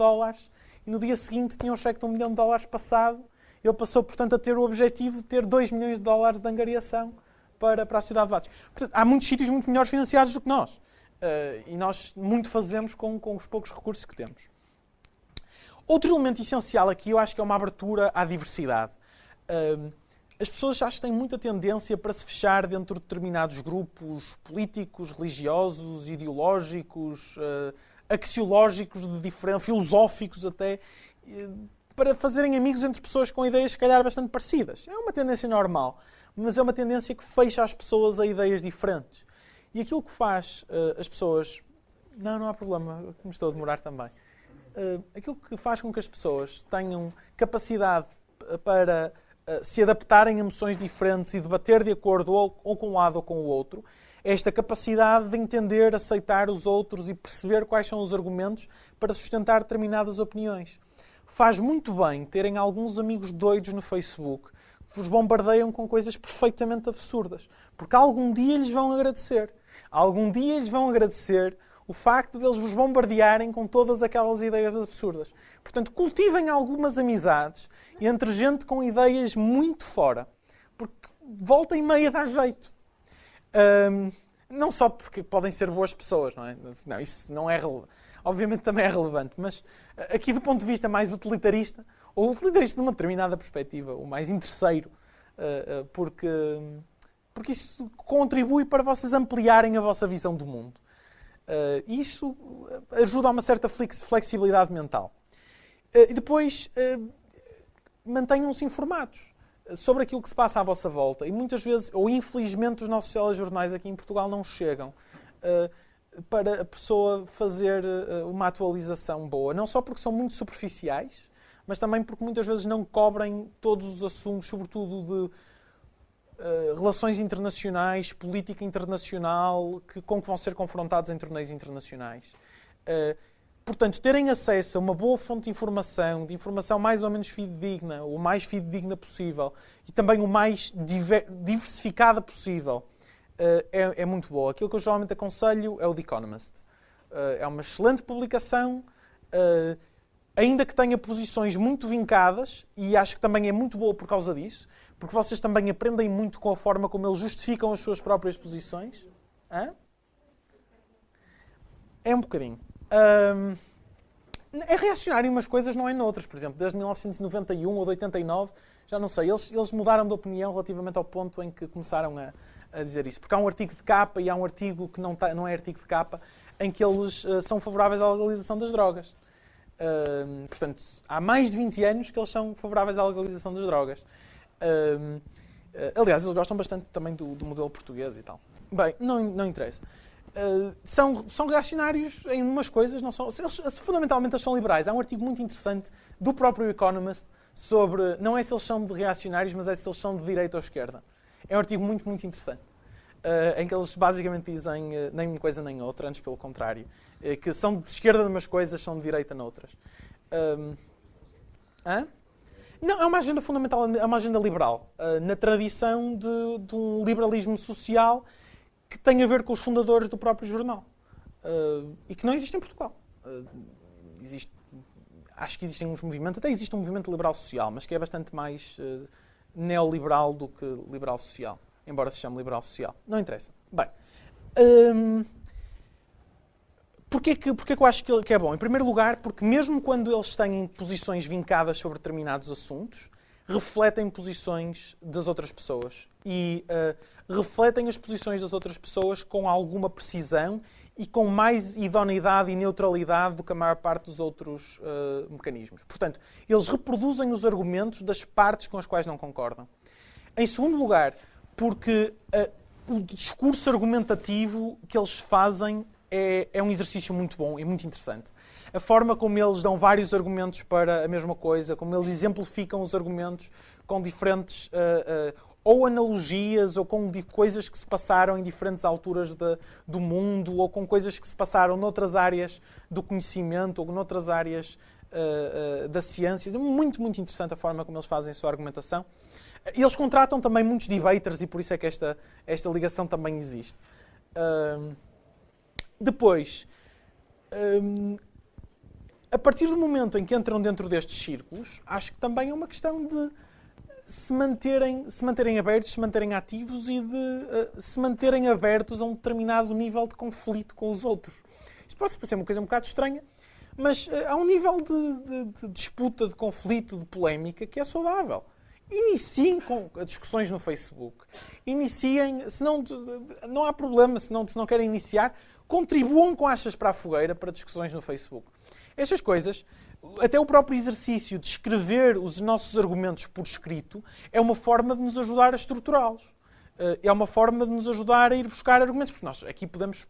e no dia seguinte tinha um cheque de $1 milhão passado. Ele passou, portanto, a ter o objetivo de ter $2 milhões de angariação para a Sociedade de Debates. Portanto, há muitos sítios muito melhores financiados do que nós. E nós muito fazemos com os poucos recursos que temos. Outro elemento essencial aqui, eu acho que é uma abertura à diversidade. As pessoas acho que têm muita tendência para se fechar dentro de determinados grupos políticos, religiosos, ideológicos, axiológicos, filosóficos até, para fazerem amigos entre pessoas com ideias, se calhar, bastante parecidas. É uma tendência normal, mas é uma tendência que fecha as pessoas a ideias diferentes. E aquilo que faz as pessoas... Não há problema, me estou a demorar também. Aquilo que faz com que as pessoas tenham capacidade para se adaptarem a emoções diferentes e debater de acordo ou com um lado ou com o outro, é esta capacidade de entender, aceitar os outros e perceber quais são os argumentos para sustentar determinadas opiniões. Faz muito bem terem alguns amigos doidos no Facebook que vos bombardeiam com coisas perfeitamente absurdas, porque algum dia lhes vão agradecer. Algum dia lhes vão agradecer o facto de eles vos bombardearem com todas aquelas ideias absurdas. Portanto, cultivem algumas amizades entre gente com ideias muito fora, porque volta e meia dá jeito. Não só porque podem ser boas pessoas, não é? Não, isso não é relevante. Obviamente também é relevante, mas aqui do ponto de vista mais utilitarista, ou utilitarista de uma determinada perspectiva, o mais interesseiro, porque isso contribui para vocês ampliarem a vossa visão do mundo. Isso ajuda a uma certa flexibilidade mental. E depois, mantenham-se informados sobre aquilo que se passa à vossa volta. E muitas vezes, ou infelizmente, os nossos telejornais aqui em Portugal não chegam para a pessoa fazer uma atualização boa. Não só porque são muito superficiais, mas também porque muitas vezes não cobrem todos os assuntos, sobretudo de relações internacionais, política internacional, com que vão ser confrontados em torneios internacionais. Portanto, terem acesso a uma boa fonte de informação mais ou menos fidedigna, o mais fidedigna possível, e também o mais diversificada possível, é muito boa. Aquilo que eu geralmente aconselho é o The Economist. É uma excelente publicação, ainda que tenha posições muito vincadas, e acho que também é muito boa por causa disso, porque vocês também aprendem muito com a forma como eles justificam as suas próprias posições. É um bocadinho. É reacionário em umas coisas, não é noutras. Por exemplo, desde 1991 ou de 89, já não sei, eles mudaram de opinião relativamente ao ponto em que começaram a dizer isso. Porque há um artigo de capa e há um artigo que não é artigo de capa em que eles são favoráveis à legalização das drogas. Portanto, há mais de 20 anos que eles são favoráveis à legalização das drogas. Aliás, eles gostam bastante também do modelo português e tal. Bem, não interessa. São reacionários em umas coisas, não são, fundamentalmente eles são liberais. Há um artigo muito interessante do próprio Economist sobre, não é se eles são de reacionários, mas é se eles são de direita ou esquerda. É um artigo muito, muito interessante, em que eles basicamente dizem nem uma coisa nem outra, antes pelo contrário, que são de esquerda numas coisas, são de direita noutras. Não, é uma agenda fundamental, é uma agenda liberal, na tradição de um liberalismo social que tem a ver com os fundadores do próprio jornal. E que não existe em Portugal. Acho que existem uns movimentos, até existe um movimento liberal social, mas que é bastante mais neoliberal do que liberal social. Embora se chame liberal social. Não interessa. Bem, porquê que eu acho que é bom? Em primeiro lugar, porque mesmo quando eles têm posições vincadas sobre determinados assuntos, refletem posições das outras pessoas. E refletem as posições das outras pessoas com alguma precisão e com mais idoneidade e neutralidade do que a maior parte dos outros mecanismos. Portanto, eles reproduzem os argumentos das partes com as quais não concordam. Em segundo lugar, porque o discurso argumentativo que eles fazem é um exercício muito bom e muito interessante. A forma como eles dão vários argumentos para a mesma coisa, como eles exemplificam os argumentos com diferentes ou analogias, ou com coisas que se passaram em diferentes alturas do mundo, ou com coisas que se passaram noutras áreas do conhecimento, ou noutras áreas da ciência. É muito, muito interessante a forma como eles fazem a sua argumentação. Eles contratam também muitos debaters, e por isso é que esta ligação também existe. Depois, a partir do momento em que entram dentro destes círculos, acho que também é uma questão de se manterem abertos, se manterem ativos e de se manterem abertos a um determinado nível de conflito com os outros. Isto pode parecer uma coisa um bocado estranha, mas há um nível de disputa, de conflito, de polémica que é saudável. Iniciem com discussões no Facebook. Iniciem, se não há problema, se não querem iniciar, contribuam com achas para a fogueira para discussões no Facebook. Estas coisas, até o próprio exercício de escrever os nossos argumentos por escrito, é uma forma de nos ajudar a estruturá-los. É uma forma de nos ajudar a ir buscar argumentos. Porque nós aqui podemos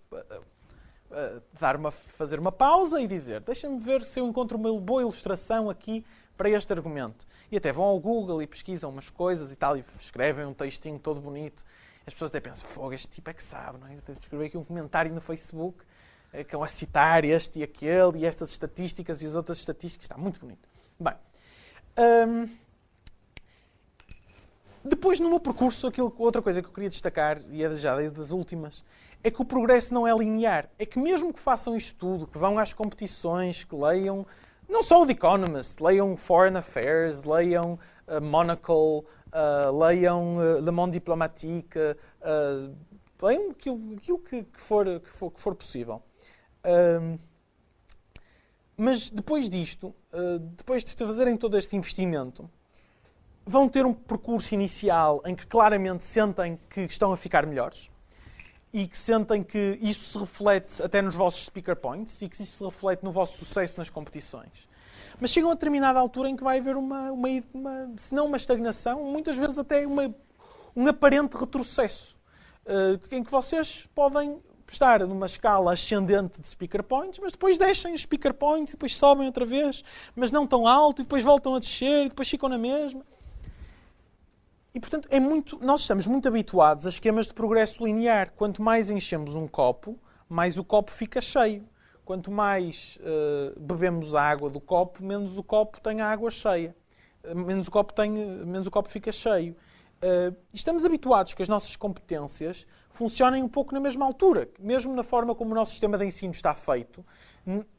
fazer uma pausa e dizer: deixa-me ver se eu encontro uma boa ilustração aqui para este argumento. E até vão ao Google e pesquisam umas coisas e tal, e escrevem um textinho todo bonito. As pessoas até pensam: fogo, este tipo é que sabe, não é? Eu tenho de escrever aqui um comentário no Facebook que é a citar este e aquele, e estas estatísticas e as outras estatísticas. Está muito bonito. Bem, depois no meu percurso, outra coisa que eu queria destacar, e é já das últimas, é que o progresso não é linear. É que mesmo que façam isto tudo, que vão às competições, que leiam não só o The Economist, leiam Foreign Affairs, leiam Monocle, leiam Le Monde Diplomatique, leiam aquilo que for possível. Mas depois disto, depois de fazerem todo este investimento, vão ter um percurso inicial em que claramente sentem que estão a ficar melhores e que sentem que isso se reflete até nos vossos speaker points e que isso se reflete no vosso sucesso nas competições. Mas chegam a determinada altura em que vai haver se não uma estagnação, muitas vezes até um aparente retrocesso, em que vocês podem estar numa escala ascendente de speaker points, mas depois deixem os speaker points e depois sobem outra vez, mas não tão alto, e depois voltam a descer e depois ficam na mesma. E, portanto, nós estamos muito habituados a esquemas de progresso linear. Quanto mais enchemos um copo, mais o copo fica cheio. Quanto mais bebemos a água do copo, menos o copo tem a água cheia. Menos o copo fica cheio. Estamos habituados que as nossas competências funcionem um pouco na mesma altura. Mesmo na forma como o nosso sistema de ensino está feito,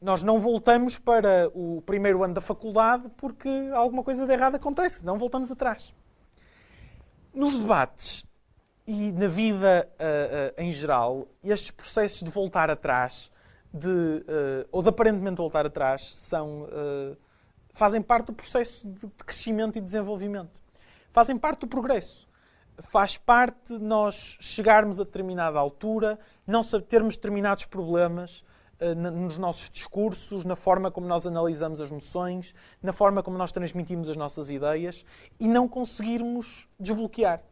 nós não voltamos para o primeiro ano da faculdade porque alguma coisa de errado acontece, não voltamos atrás. Nos debates e na vida em geral, estes processos de voltar atrás, ou de aparentemente voltar atrás, fazem parte do processo de crescimento e desenvolvimento. Fazem parte do progresso. Faz parte de nós chegarmos a determinada altura, não termos determinados problemas nos nossos discursos, na forma como nós analisamos as noções, na forma como nós transmitimos as nossas ideias e não conseguirmos desbloquear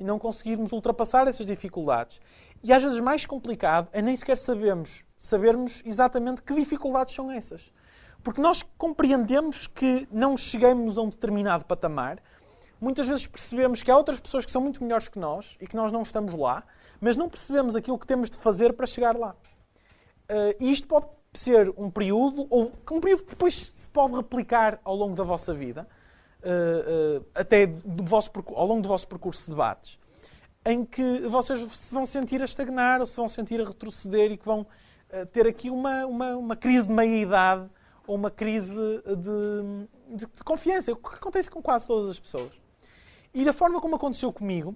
e não conseguirmos ultrapassar essas dificuldades. E às vezes mais complicado é nem sequer sabermos exatamente que dificuldades são essas. Porque nós compreendemos que não chegamos a um determinado patamar. Muitas vezes percebemos que há outras pessoas que são muito melhores que nós e que nós não estamos lá, mas não percebemos aquilo que temos de fazer para chegar lá. E isto pode ser um período que depois se pode replicar ao longo da vossa vida, até ao longo do vosso percurso de debates, em que vocês se vão sentir a estagnar ou se vão sentir a retroceder e que vão ter aqui uma crise de meia-idade ou uma crise de confiança, o que acontece com quase todas as pessoas. E da forma como aconteceu comigo,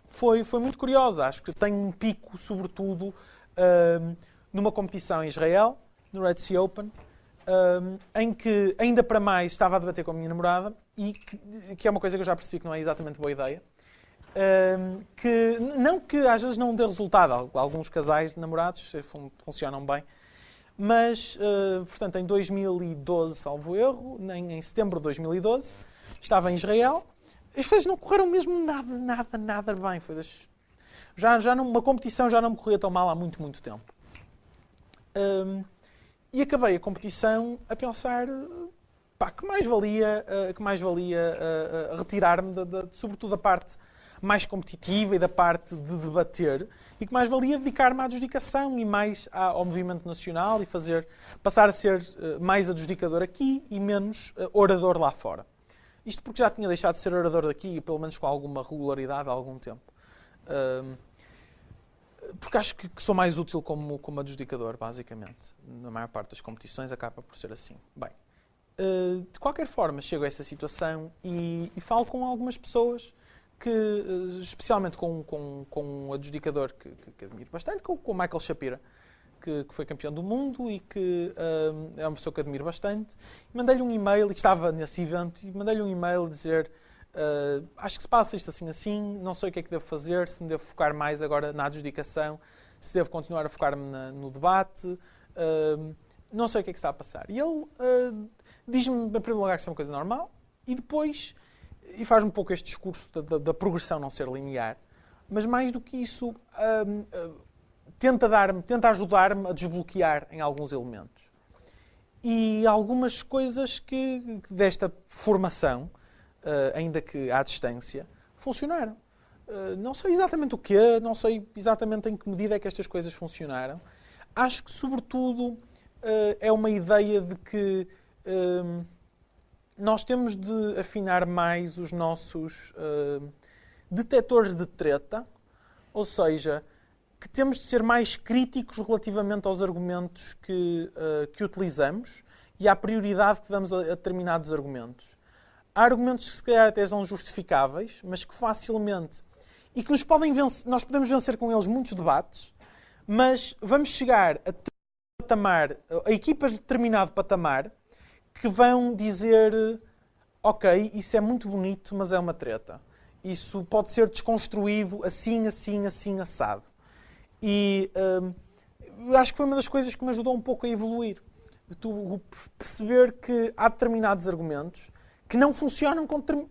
foi muito curiosa. Acho que tem um pico, sobretudo, numa competição em Israel, no Red Sea Open, em que, ainda para mais, estava a debater com a minha namorada, e que é uma coisa que eu já percebi que não é exatamente boa ideia, que não que às vezes não dê resultado. Alguns casais de namorados funcionam bem, mas, portanto, em 2012, salvo erro, em setembro de 2012, estava em Israel. As coisas não correram mesmo nada bem. Uma competição já não me corria tão mal há muito tempo. E acabei a competição a pensar que mais valia retirar-me, sobretudo da parte mais competitiva e da parte de debater, e que mais valia dedicar-me à adjudicação e mais ao movimento nacional e passar a ser mais adjudicador aqui e menos orador lá fora. Isto porque já tinha deixado de ser orador daqui, pelo menos com alguma regularidade há algum tempo. Porque acho que sou mais útil como adjudicador, basicamente. Na maior parte das competições acaba por ser assim. Bem, de qualquer forma, chego a essa situação e falo com algumas pessoas, especialmente com um adjudicador que admiro bastante, com o Michael Shapira, que foi campeão do mundo e que é uma pessoa que admiro bastante. Mandei-lhe um e-mail, e estava nesse evento, e mandei-lhe um e-mail a dizer acho que se passa isto assim, não sei o que é que devo fazer, se me devo focar mais agora na adjudicação, se devo continuar a focar-me no debate, não sei o que é que está a passar. E ele diz-me, em primeiro lugar, que isso é uma coisa normal, e depois, e faz-me um pouco este discurso da progressão não ser linear, mas mais do que isso, tenta ajudar-me a desbloquear em alguns elementos. E algumas coisas que desta formação, ainda que à distância, funcionaram. Não sei exatamente o quê, não sei exatamente em que medida é que estas coisas funcionaram. Acho que, sobretudo, é uma ideia de que nós temos de afinar mais os nossos detectores de treta, ou seja, que temos de ser mais críticos relativamente aos argumentos que utilizamos e à prioridade que damos a determinados argumentos. Há argumentos que se calhar até são justificáveis, mas que facilmente... E que nós podemos vencer com eles muitos debates, mas vamos chegar a equipas de determinado patamar que vão dizer ok, isso é muito bonito, mas é uma treta. Isso pode ser desconstruído assim, assado. E eu acho que foi uma das coisas que me ajudou um pouco a evoluir. Perceber que há determinados argumentos que não funcionam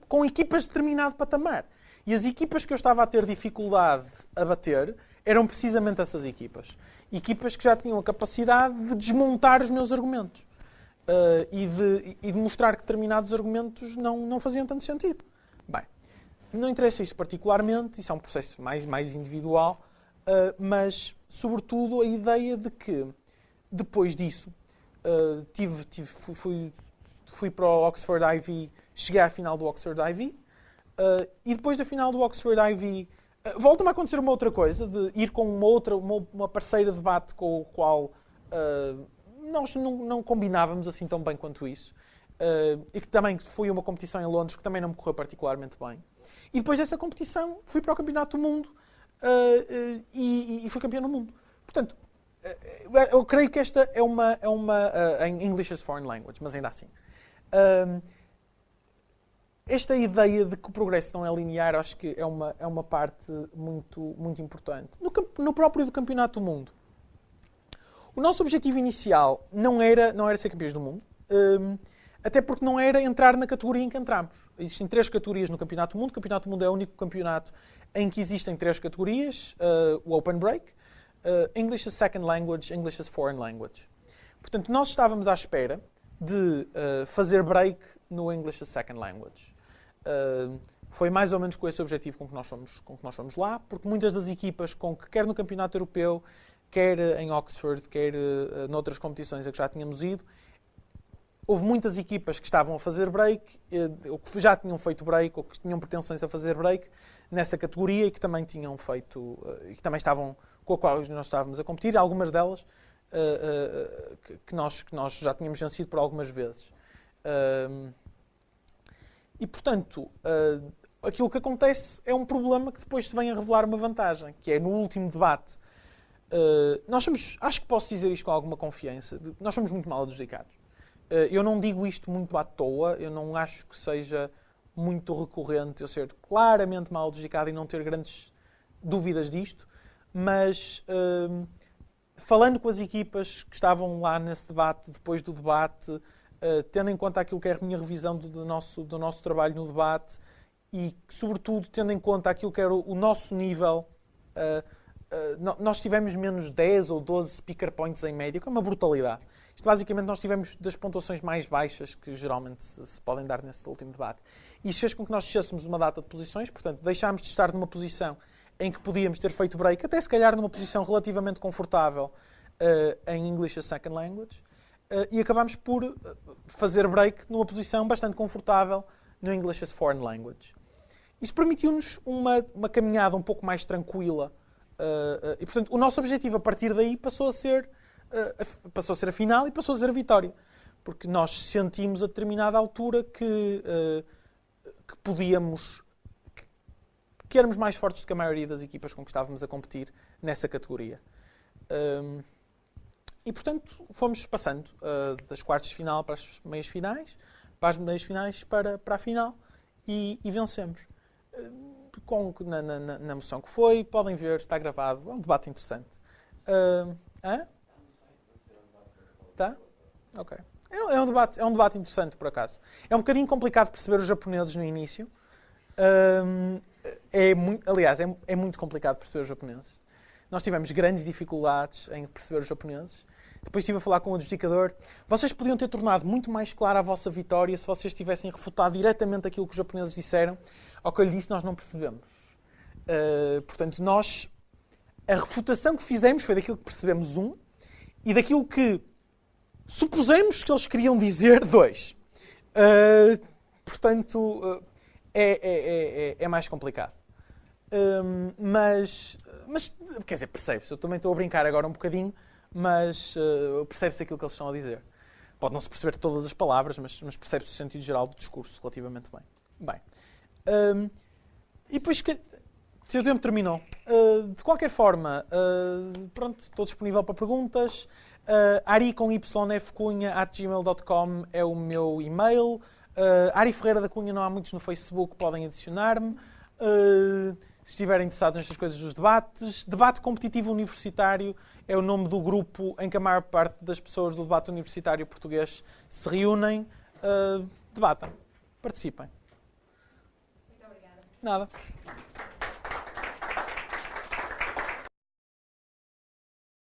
com equipas de determinado patamar. E as equipas que eu estava a ter dificuldade a bater eram precisamente essas equipas. Equipas que já tinham a capacidade de desmontar os meus argumentos. E de mostrar que determinados argumentos não faziam tanto sentido. Bem, não interessa isso particularmente, isso é um processo mais individual, mas, sobretudo, a ideia de que, depois disso, fui para o Oxford Ivy, cheguei à final do Oxford Ivy, e depois da final do Oxford Ivy, volta-me a acontecer uma outra coisa, de ir com uma parceira de debate com o qual nós não combinávamos assim tão bem quanto isso, e que também foi uma competição em Londres que também não me correu particularmente bem. E depois dessa competição, fui para o Campeonato do Mundo e fui campeão do mundo. Portanto, eu creio que esta é uma em English as Foreign Language, mas ainda assim. Esta ideia de que o progresso não é linear, acho que é uma parte muito importante. No próprio do Campeonato do Mundo, o nosso objetivo inicial não era ser campeões do mundo, até porque não era entrar na categoria em que entramos. Existem 3 categorias no Campeonato do Mundo. O Campeonato do Mundo é o único campeonato em que existem 3 categorias, o Open Break, English as Second Language, English as Foreign Language. Portanto, nós estávamos à espera de fazer break no English as Second Language. Foi mais ou menos com esse objetivo com que nós fomos lá, porque muitas das equipas quer no Campeonato Europeu, quer em Oxford, quer noutras competições a que já tínhamos ido, houve muitas equipas que estavam a fazer break, ou que já tinham feito break, ou que tinham pretensões a fazer break nessa categoria e que também tinham feito, e que também estavam com a qual nós estávamos a competir, algumas delas que nós já tínhamos vencido por algumas vezes. E, portanto, aquilo que acontece é um problema que depois se vem a revelar uma vantagem, que é no último debate. Acho que posso dizer isto com alguma confiança, nós somos muito mal adjudicados. Eu não digo isto muito à toa, eu não acho que seja muito recorrente eu ser claramente mal adjudicado e não ter grandes dúvidas disto, mas falando com as equipas que estavam lá nesse debate, depois do debate, tendo em conta aquilo que é a minha revisão do nosso trabalho no debate e, sobretudo, tendo em conta aquilo que era o nosso nível, nós tivemos menos 10 ou 12 speaker points em média, que é uma brutalidade. Isto, basicamente, nós tivemos das pontuações mais baixas que geralmente se podem dar nesse último debate. E isso fez com que nós fechássemos uma data de posições, portanto, deixámos de estar numa posição em que podíamos ter feito break, até se calhar numa posição relativamente confortável em English as Second Language, e acabámos por fazer break numa posição bastante confortável no English as Foreign Language. Isso permitiu-nos uma caminhada um pouco mais tranquila. E, portanto, o nosso objetivo a partir daí passou a ser a final e passou a ser a vitória. Porque nós sentimos a determinada altura que podíamos... que éramos mais fortes do que a maioria das equipas com que estávamos a competir nessa categoria. E, portanto, fomos passando das quartas de final para as meias finais, para a final e vencemos. Na moção que foi, podem ver, está gravado, é um debate interessante. Tá? Ok. É um debate interessante, por acaso. É um bocadinho complicado perceber os japoneses no início. É muito complicado perceber os japoneses. Nós tivemos grandes dificuldades em perceber os japoneses. Depois estive a falar com o adjudicador. Vocês podiam ter tornado muito mais clara a vossa vitória se vocês tivessem refutado diretamente aquilo que os japoneses disseram. Ao que eu lhe disse, nós não percebemos. Portanto, a refutação que fizemos foi daquilo que percebemos, 1, e daquilo que supusemos que eles queriam dizer, 2. Portanto, é mais complicado. Mas, quer dizer, percebe-se. Eu também estou a brincar agora um bocadinho, mas percebe-se aquilo que eles estão a dizer. Pode não se perceber todas as palavras, mas percebe-se o sentido geral do discurso relativamente bem. E depois, o seu tempo terminou. De qualquer forma, pronto, estou disponível para perguntas. ari.yfcunha@gmail.com é o meu e-mail. Ari Ferreira da Cunha, não há muitos no Facebook, podem adicionar-me. Se estiverem interessados nestas coisas dos debates. Debate Competitivo Universitário é o nome do grupo em que a maior parte das pessoas do debate universitário português se reúnem. Debatam, participem. Muito obrigada. Nada.